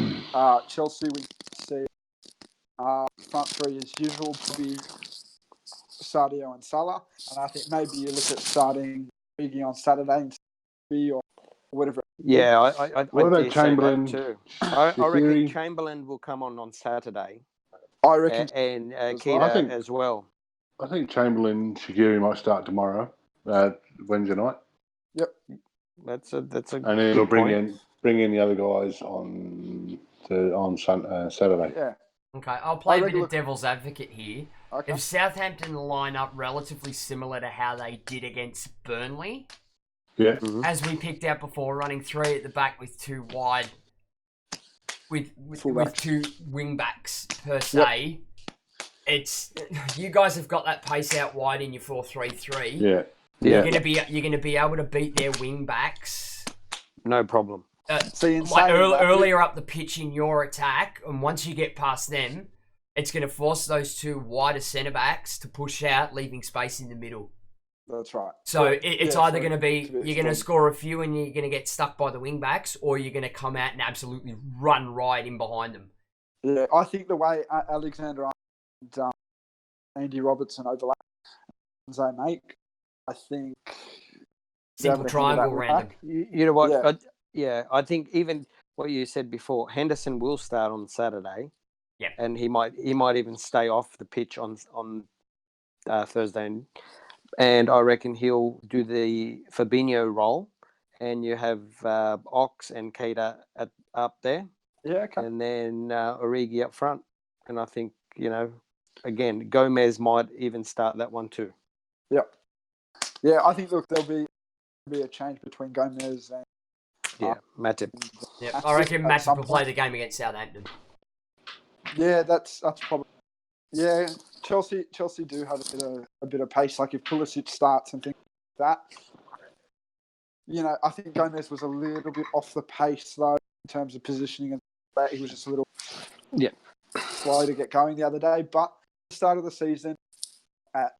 Chelsea we see front three as usual, probably Sadio and Salah, and I think maybe you look at starting Biggie on Saturday or whatever. Yeah, what about Chamberlain too? I reckon Chamberlain will come on Saturday. I reckon, and Keita as well. I think Chamberlain, Shaqiri might start tomorrow, Wednesday night. Yep, that's a. And then he'll bring in the other guys on Saturday. Yeah. Okay, I'll play a bit of devil's advocate here. Okay. If Southampton line up relatively similar to how they did against Burnley, as we picked out before, running 3 at the back with 2 wide, with 2 wing backs per se, it's you guys have got that pace out wide in your 4-3-3. Yeah. You're gonna be able to beat their wing backs. No problem. Earlier up the pitch in your attack, and once you get past them, it's going to force those 2 wider centre backs to push out, leaving space in the middle. That's right. So it's either going to be you're going to score a few and you're going to get stuck by the wing backs, or you're going to come out and absolutely run right in behind them. Yeah, I think the way Alexander-Arnold and Andy Robertson overlap they make, I think simple triangle random. You know what? Yeah. I think even what you said before, Henderson will start on Saturday. Yeah, and he might even stay off the pitch on Thursday, and I reckon he'll do the Fabinho role, and you have Ox and Keita up there. Yeah, okay. And then Origi up front, and I think again Gomez might even start that one too. Yep. Yeah, I think there'll be a change between Gomez and Matip. Yeah, I reckon Matip will play the game against Southampton. Yeah, that's probably. Yeah, Chelsea do have a bit of pace. Like if Pulisic starts and things like that, I think Gomez was a little bit off the pace though in terms of positioning and that. He was just a little slow to get going the other day. But the start of the season at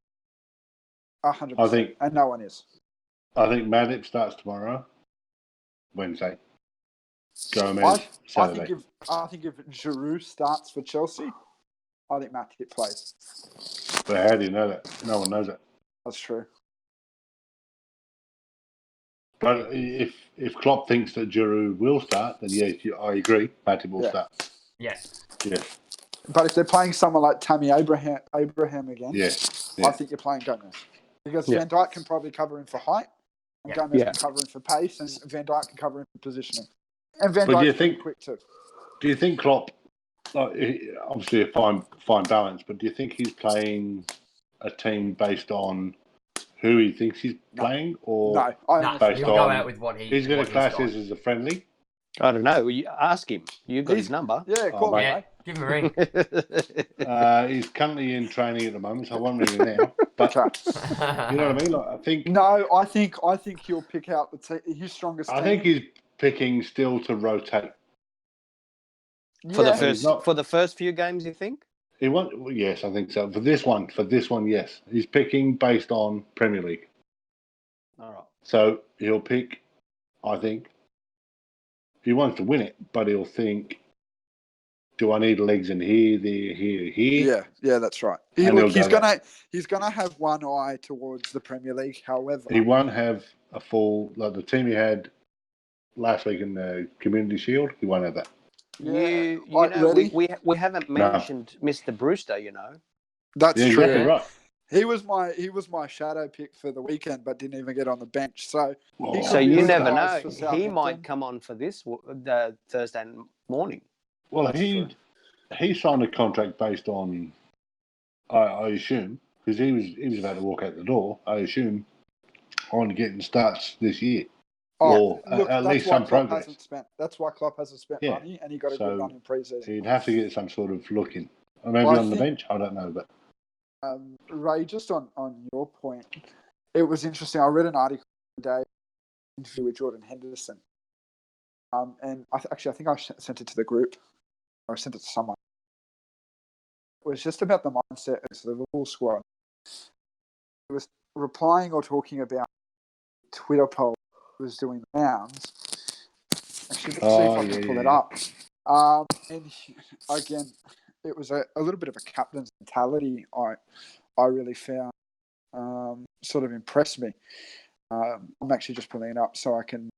100%, and no one is. I think Matip starts tomorrow, Wednesday. Gomez Saturday. I think if Giroud starts for Chelsea, I think Matip plays. But how do you know that? No one knows it. That's true. But if Klopp thinks that Giroud will start, then I agree. Matip will start. Yes. Yeah. But if they're playing someone like Tammy Abraham again, I think you're playing Gomez. Because Van Dijk can probably cover him for height, and Gomez can cover him for pace, and Van Dijk can cover him for positioning. And Van Dijk's quick too. Do you think Klopp, obviously a fine balance, but do you think he's playing a team based on who he thinks he's playing, or based he'll go out with what he. He's going to class this as a friendly. I don't know. You ask him. You've got his number. Yeah, call him. Yeah, give him a ring. He's currently in training at the moment, so I won't ring him now. But you know what I mean? Like, I think. No, I think he'll pick out his strongest. I think he's picking still to rotate. For the first few games, you think? Yes, I think so. For this one, yes. He's picking based on Premier League. All right. So he'll pick, I think, he wants to win it, but he'll think, do I need legs in here, there, here? Yeah, that's right. He's gonna have one eye towards the Premier League. However, he won't have a full like the team he had last week in the Community Shield. He won't have that. Yeah, we haven't mentioned Mr. Brewster. You know, that's true. Exactly right. He was my shadow pick for the weekend, but didn't even get on the bench. So you never know. He might come on for the Thursday morning. Well, he signed a contract based on, I assume, because he was about to walk out the door. I assume on getting starts this year. At least some progress. That's why Klopp hasn't spent money, and he got a good run in pre-season. He'd have to get some sort of look in. Or maybe on the bench. I don't know, but. Ray, just on your point, it was interesting. I read an article today, interview with Jordan Henderson, and I think I sent it to the group, or I sent it to someone. It was just about the mindset of the Liverpool squad. It was replying or talking about Twitter poll was doing the rounds. Actually, let's see if I can pull it up. And again, it was a little bit of a captain's mentality. I really found sort of impressed me. I'm actually just pulling it up so I can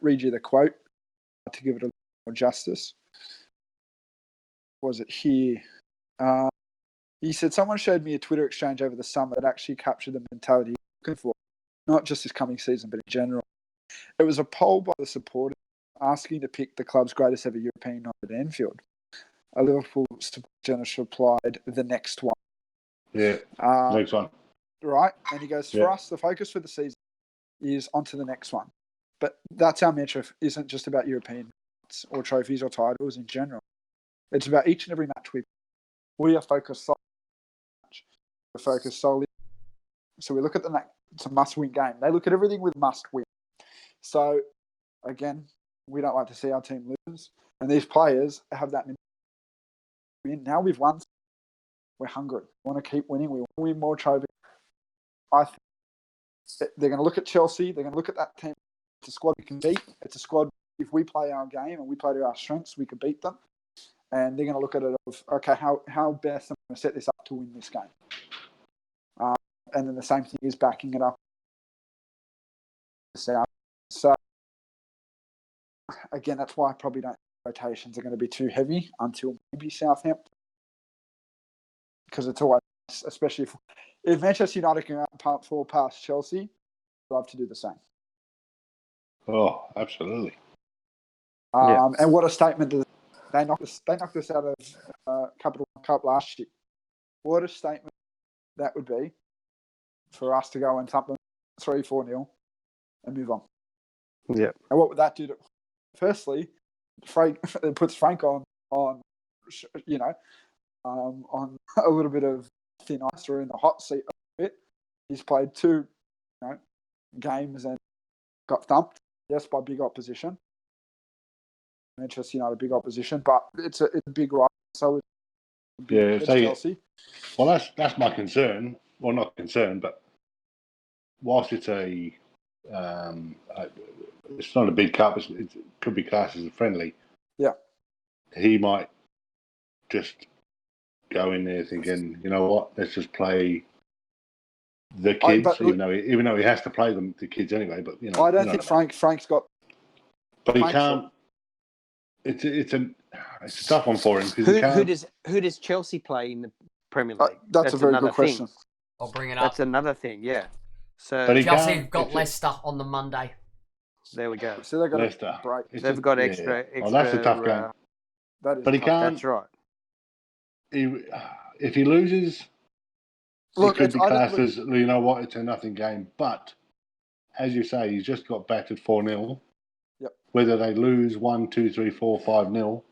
read you the quote to give it a little more justice. Was it here? He said, "Someone showed me a Twitter exchange over the summer that actually captured the mentality I'm looking for, not just this coming season, but in general. It was a poll by the supporters asking to pick the club's greatest ever European night at Anfield. A Liverpool journalist replied, the next one." Yeah, next one. Right? And he goes, for us, the focus for the season is on to the next one. But that's our mantra, isn't just about European nights or trophies or titles in general. It's about each and every match we are focused solely on the match. We're focused solely. So we look at it's a must-win game. They look at everything with must-win. So, again, we don't like to see our team lose. And these players have that mentality. Now we've won. We're hungry. We want to keep winning. We want to win more trophies. I think they're going to look at Chelsea. They're going to look at that team. It's a squad we can beat. It's a squad, if we play our game and we play to our strengths, we can beat them. And they're going to look at it of, okay, how best am I going to set this up to win this game? And then the same thing is backing it up. So, again, that's why I probably don't think rotations are going to be too heavy until maybe Southampton. Because it's always, especially if Manchester United can fall past Chelsea, I'd love to do the same. Oh, absolutely. And what a statement. They knocked us out of Capital Cup last year. What a statement that would be for us to go and thump them 3-4-0 and move on. Yeah. And what would that do to? Firstly, it puts Frank on on a little bit of thin ice or in the hot seat a bit. He's played 2 games and got thumped. Yes, by big opposition. Manchester United, big opposition, but it's a big rival. So it's Chelsea. Well, that's my concern. Well, not concern, but whilst it's it's not a big cup. It could be classed as a friendly. Yeah, he might just go in there thinking, you know what, let's just play the kids, even though he has to play the kids anyway. But I don't think Frank's got. But he can't. It's a tough one for him. Who does Chelsea play in the Premier League? That's a very good question. I'll bring it up. That's another thing, yeah. So Chelsea got Leicester on the Monday. There we go. So they've got Leicester. They've got extra. Oh, that's a tough game. But he can't. That's right. If he loses, it could be classed as, you know what, it's a nothing game. But, as you say, he's just got battered 4-0. Yep. Whether they lose 1, 2, 3, 4, 5-0,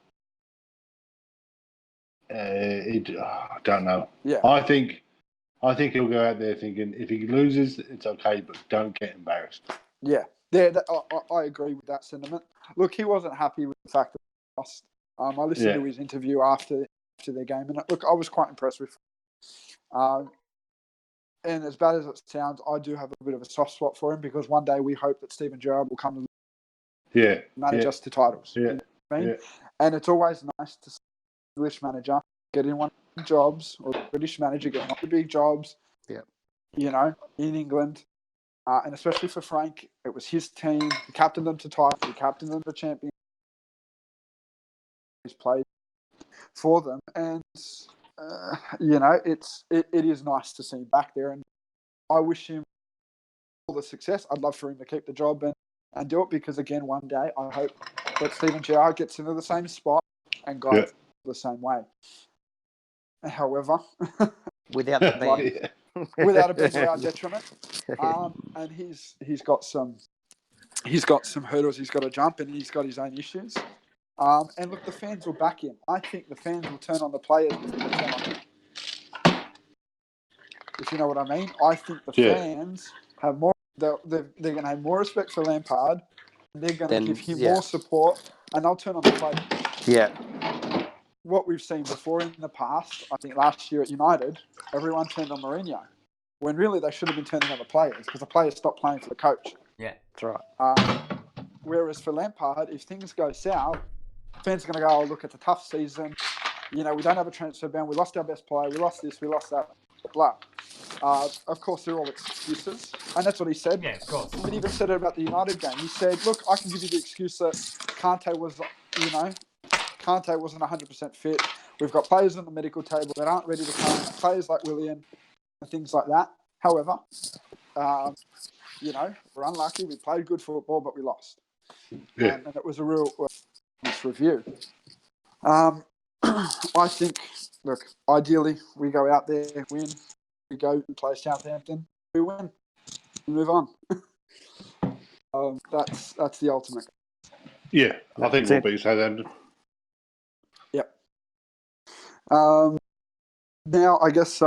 I don't know. Yeah. I think he'll go out there thinking if he loses, it's okay, but don't get embarrassed. Yeah. I agree with that sentiment. Look, he wasn't happy with the fact that he lost. I listened to his interview after their game, and look, I was quite impressed with him. And as bad as it sounds, I do have a bit of a soft spot for him because one day we hope that Steven Gerrard will come and manage us to titles. Yeah. You know what I mean? And it's always nice to see an English manager get in one of the jobs, or a British manager get one of the big jobs, you know, in England. And especially for Frank, it was his team. He captained them to titles. He captained them to champions. He's played for them. And, you know, it is nice to see him back there. And I wish him all the success. I'd love for him to keep the job and do it because, again, one day I hope that Steven Gerrard gets into the same spot and guides the same way. However, without the ban. Without a ban to our detriment. And he's got some hurdles he's got to jump, and he's got his own issues. And look, the fans will back him. I think the fans will turn on the players before they turn on him. If you know what I mean. I think the fans have more. They're going to have more respect for Lampard. And they're going to give him more support, and they'll turn on the players. Yeah. What we've seen before in the past, I think last year at United, everyone turned on Mourinho, when really they should have been turning on the players because the players stopped playing for the coach. Yeah, that's right. Whereas for Lampard, if things go south, fans are going to go, oh, look, it's a tough season. You know, we don't have a transfer ban. We lost our best player. We lost this. We lost that. Blah. Of course, they're all excuses. And that's what he said. Yeah, of course. He even said it about the United game. He said, look, I can give you the excuse that Kante wasn't 100% fit. We've got players on the medical table that aren't ready to come. Players like Willian and things like that. However, you know, we're unlucky. We played good football, but we lost. Yeah. And it was a real review. I think, look, ideally, we go out there, win. We go and play Southampton. We win. We move on. That's the ultimate. Yeah, I think we'll beat Southampton. Yep. Now, I guess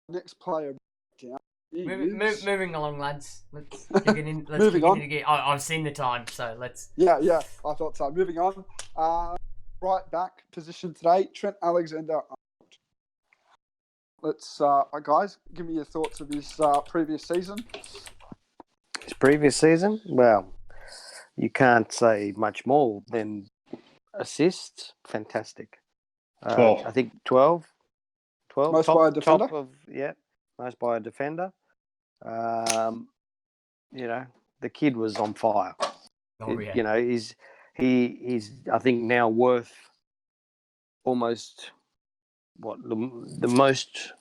next player down. Moving along, lads. Let's kick it in. Let's kick it again. I've seen the time, so let's. Yeah, I thought so. Moving on. Right back position today, Trent Alexander-Arnold. Let's, guys, give me your thoughts of his previous season. His previous season? Well, you can't say much more than assists. Fantastic. 12. I think 12. Most by a defender? Most by a defender. You know, the kid was on fire. Oh, yeah. You know, he's I think now worth almost the most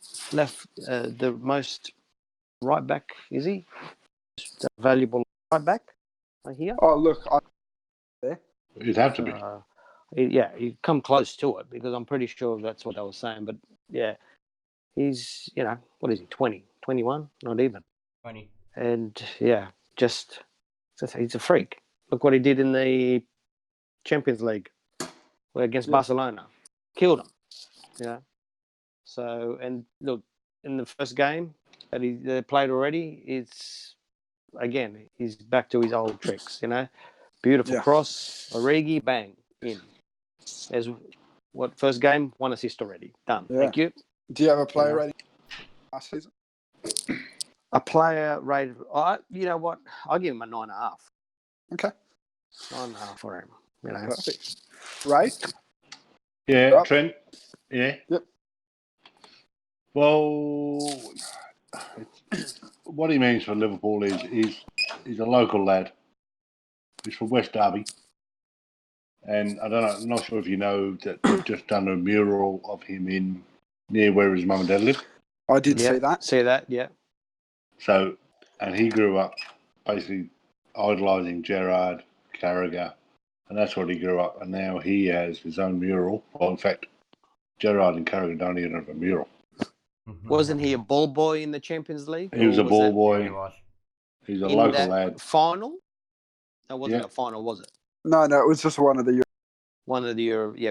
right back, is he? Valuable right back, I hear. Oh, look, It'd have to be. He'd come close to it because I'm pretty sure that's what they were saying. But yeah, he's, you know, what is he, 20, 21? Not even. 20. And yeah, just he's a freak. Look what he did in the Champions League against Barcelona. Killed him, you know. So, and look, in the first game that they played already, he's back to his old tricks, you know. Beautiful cross, Origi, bang, in. There's first game, 1 assist already. Done. Yeah. Thank you. Do you have a player rating last season? A player rated, you know what? I'll give him a 9.5. Okay. 9.5 for him, you know. Perfect. Right? Yeah, Trent. Yeah. Yep. Well, what he means for Liverpool is he's a local lad. He's from West Derby. And I don't know, I'm not sure if you know that they've just done a mural of him near where his mum and dad live. I did see that. See that, yeah. So, and he grew up basically idolising Gerrard, Carragher, and that's what he grew up. And now he has his own mural. Well, in fact, Gerrard and Carragher don't even have a mural. Wasn't he a ball boy in the Champions League? He was a ball boy. Yeah, He's a local lad. Final? That wasn't a final, was it? No, it was just one of the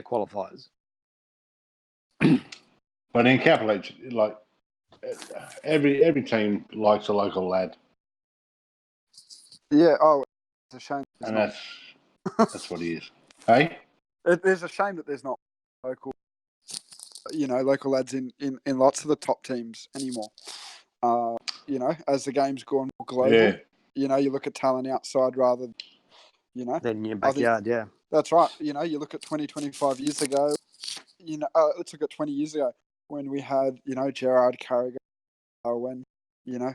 qualifiers. But in Capital H, like every team likes a local lad. Yeah. Oh, it's a shame. And that's what he is. Hey? There's a shame that there's not local lads in lots of the top teams anymore. As the game's gone more global, you look at talent outside rather than, than your backyard, yeah. That's right. You look at 20, 25 years ago, let's look at 20 years ago when we had, Gerrard, Carragher, when,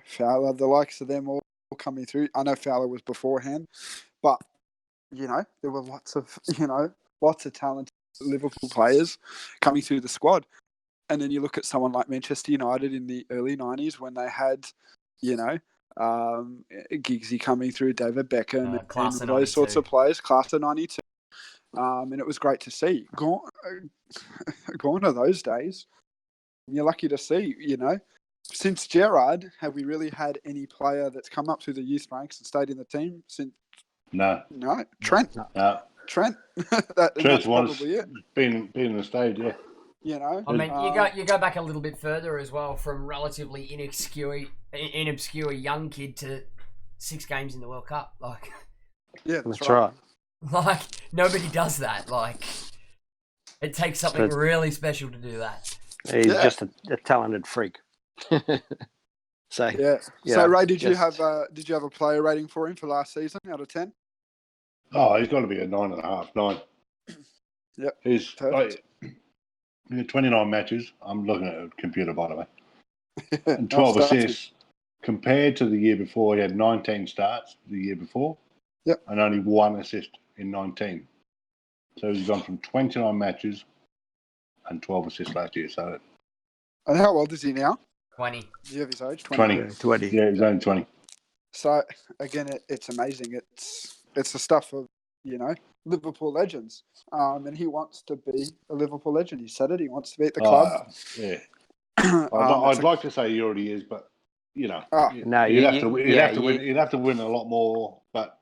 Fowler, the likes of them all coming through. I know Fowler was beforehand, but, there were lots of talented Liverpool players coming through the squad. And then you look at someone like Manchester United in the early 90s when they had, Giggsy coming through, David Beckham, and those sorts of players, class of 92. And it was great to see. Gone are those days. You're lucky to see, since Gerrard, have we really had any player that's come up through the youth ranks and stayed in the team since? No. Trent. No. Trent. Trent's probably it. Been in the stage, yeah. I mean, you go back a little bit further as well, from relatively inobscure young kid to 6 games in the World Cup. Like, yeah, that's right. Like, nobody does that. Like, it takes something really special to do that. He's just a talented freak. So Ray, did you have a player rating for him for last season out of 10? Oh, he's got to be a 9.5, 9. Yep. He's 29 matches. I'm looking at a computer, by the way. And 12 assists. Compared to the year before, he had 19 starts the year before. Yep. And only 1 assist in 19. So he's gone from 29 matches and 12 assists last year. So. And how old is he now? 20. Do you have his age? 20. 20. Yeah, he's only 20. So, again, it's amazing. It's the stuff of, Liverpool legends. And he wants to be a Liverpool legend. He said it. He wants to be at the club. Yeah. I'd like to say he already is, but, he'd have to win a lot more. But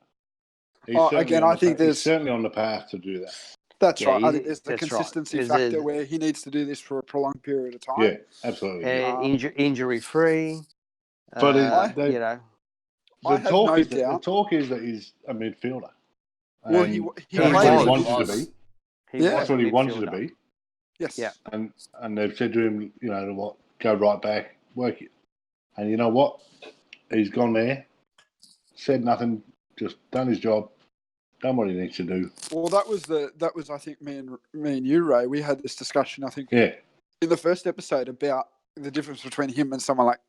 I think he's certainly on the path to do that. That's right. I think there's the consistency factor where he needs to do this for a prolonged period of time. Yeah, absolutely. Injury free. But the talk is that he's a midfielder. Well, he wanted to be. That's what he wanted to be. Yes. Yeah. And they've said to him, go right back, work it. And you know what? He's gone there, said nothing, just done his job, done what he needs to do. Well, that was I think me and you, Ray. We had this discussion, I think, in the first episode about the difference between him and someone like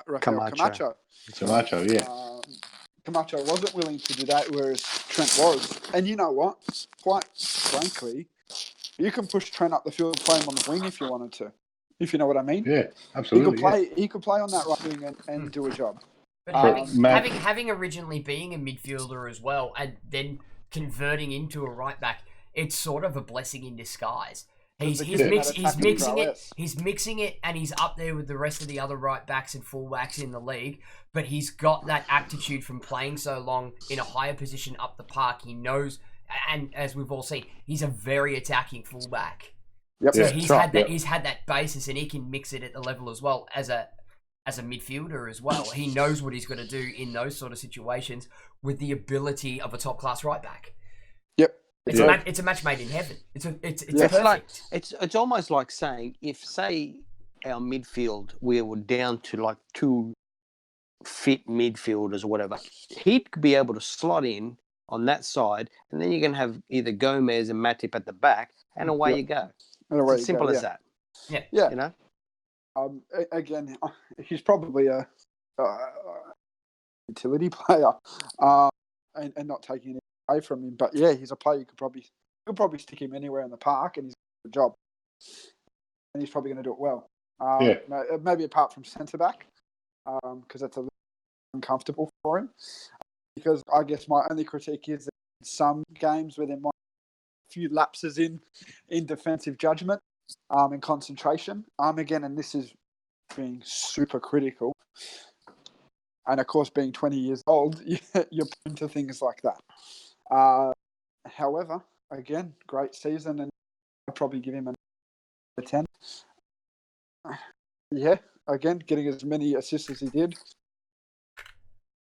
Rafael Camacho. Camacho, yeah. Camacho wasn't willing to do that, whereas Trent was. And you know what? Quite frankly, you can push Trent up the field and play him on the wing if you wanted to. If you know what I mean. Yeah, absolutely. He could play on that right wing and do a job. But having originally being a midfielder as well, and then converting into a right back, it's sort of a blessing in disguise. He's mixing it, and he's up there with the rest of the other right backs and full backs in the league. But he's got that aptitude from playing so long in a higher position up the park. He knows, and as we've all seen, he's a very attacking fullback. Yep. So he's had that basis, and he can mix it at the level as well as a midfielder as well. He knows what he's got to do in those sort of situations with the ability of a top class right back. Yep. It's a match made in heaven. It's perfect. It's almost like saying, if say our midfield we were down to like 2 fit midfielders or whatever, he'd be able to slot in on that side, and then you can have either Gomez and Matip at the back, and away you go. It's as simple as that. Yeah. Again, he's probably a utility player, and not taking it away from him. But yeah, he's a player you could probably stick him anywhere in the park, and he's got a job, and he's probably going to do it well. Maybe apart from centre back, because that's a little uncomfortable for him. Because I guess my only critique is that in some games where there might be a few lapses in defensive judgment and concentration. Again, and this is being super critical. And, of course, being 20 years old, you're prone to things like that. However, again, great season, and I'd probably give him a 10. Yeah, again, getting as many assists as he did.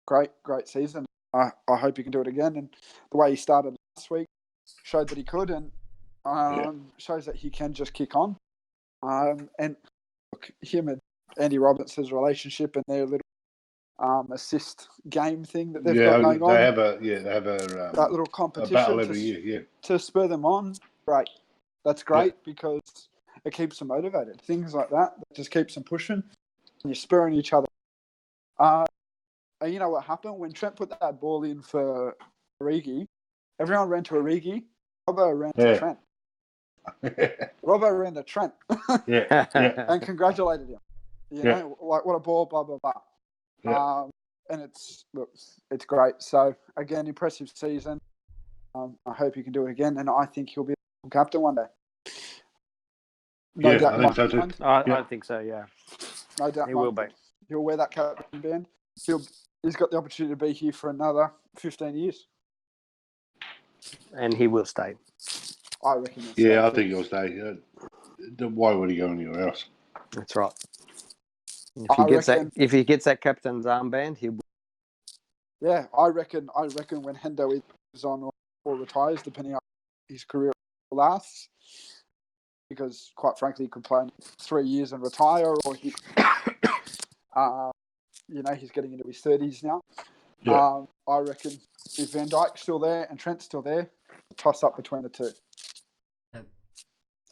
Great season. I hope he can do it again. And the way he started last week showed that he could, and shows that he can just kick on. And look, him and Andy Robertson's relationship and their little assist game thing that they've got going on. They have a that little competition a battle every year. To spur them on. Great. That's great because it keeps them motivated. Things like that just keeps them pushing. And you're spurring each other. And you know what happened? When Trent put that ball in for Origi, everyone ran to Origi. Robbo ran to Trent. Robbo ran to Trent. And congratulated him. You know, like, what a ball, blah, blah, blah. Yeah. And it's great. So, again, impressive season. I hope he can do it again. And I think he'll be captain one day. No doubt. I think so too. I think so, yeah. No doubt. He will be. He'll wear that captain band. He's got the opportunity to be here for another 15 years. And he will stay. I reckon. I think he'll stay. Why would he go anywhere else? That's right. If he gets that captain's armband, he will. Yeah, I reckon when Hendo is on or retires, depending on his career lasts, because quite frankly, he could play 3 years and retire, or he, he's getting into his 30s now. Yeah. I reckon if Van Dijk's still there and Trent's still there, toss up between the two.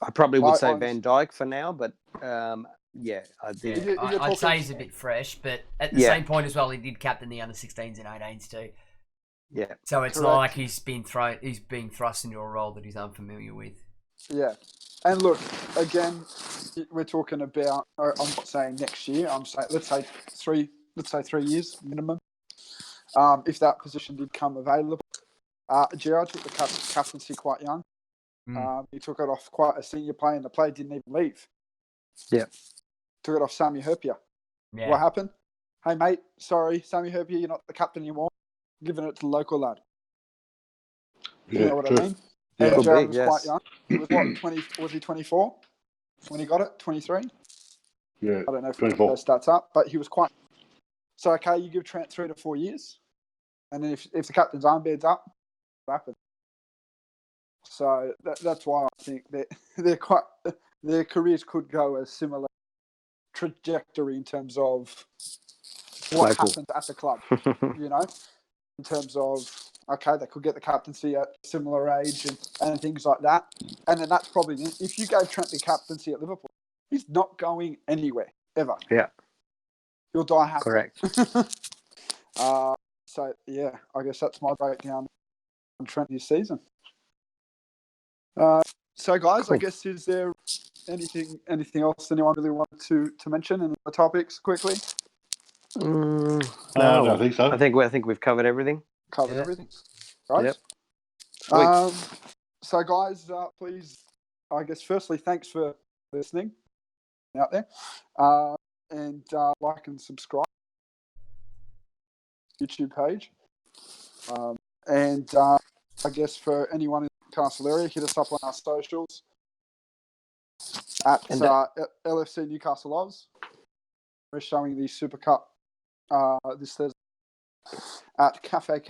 I probably would say Van Dijk for now, but I'd say he's a bit fresh, but at the same point as well, he did captain the under-16s and 18s too. Yeah. So it's not like he's being thrust into a role that he's unfamiliar with. Yeah. And look, again, we're talking about, I'm not saying next year, I'm saying, let's say 3 years minimum. If that position did come available. Gerard took the captaincy quite young. He took it off quite a senior player, and the player didn't even leave. Yeah. Took it off Sammy Herpier. Yeah. What happened? Hey, mate, sorry, Sammy Herpier, you're not the captain anymore. Giving it to the local lad. You know what I mean? Yeah, and Gerard was quite young. He was what, 20? Was he 24 when he got it? 23? Yeah. I don't know if those stats up, but he was quite. So, okay, you give Trent 3 to 4 years, and then if the captain's armband's up, what happens? So that's why I think that their careers could go a similar trajectory in terms of what happens at the club. In terms of, okay, they could get the captaincy at a similar age and things like that. And then that's probably, if you gave Trent the captaincy at Liverpool, he's not going anywhere, ever. Yeah. He'll die happy. Correct. So, yeah, I guess that's my breakdown on Trent this season. So, guys, cool. I guess, is there anything else anyone really wanted to mention in the topics quickly? No, I don't think so. I think we've covered everything. Everything. Right? Yep. So, guys, please, I guess, firstly, thanks for listening out there. And like and subscribe to the YouTube page. And I guess for anyone in the Newcastle area, hit us up on our socials at LFC Newcastle Oz. We're showing the Super Cup this Thursday at Cafe.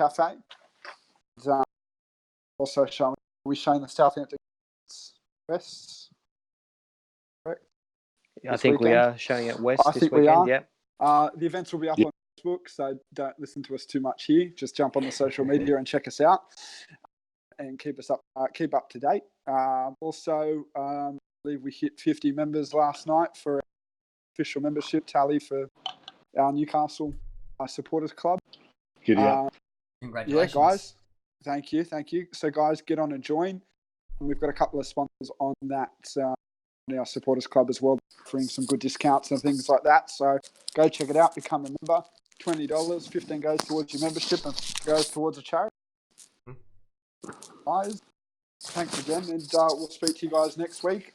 And, also we're showing the Southampton West. Correct? I think we are showing it West this weekend. We are. Yeah. The events will be up on Facebook, so don't listen to us too much here. Just jump on the social media and check us out, and keep up to date. Also, I believe we hit 50 members last night for our official membership tally for our Newcastle supporters club. Giddy up. Congratulations. Yeah, guys. Thank you. So, guys, get on and join. We've got a couple of sponsors on that. Our supporters club as well, offering some good discounts and things like that. So go check it out, become a member. $20, $15 goes towards your membership and goes towards a charity. Guys, thanks again, and we'll speak to you guys next week.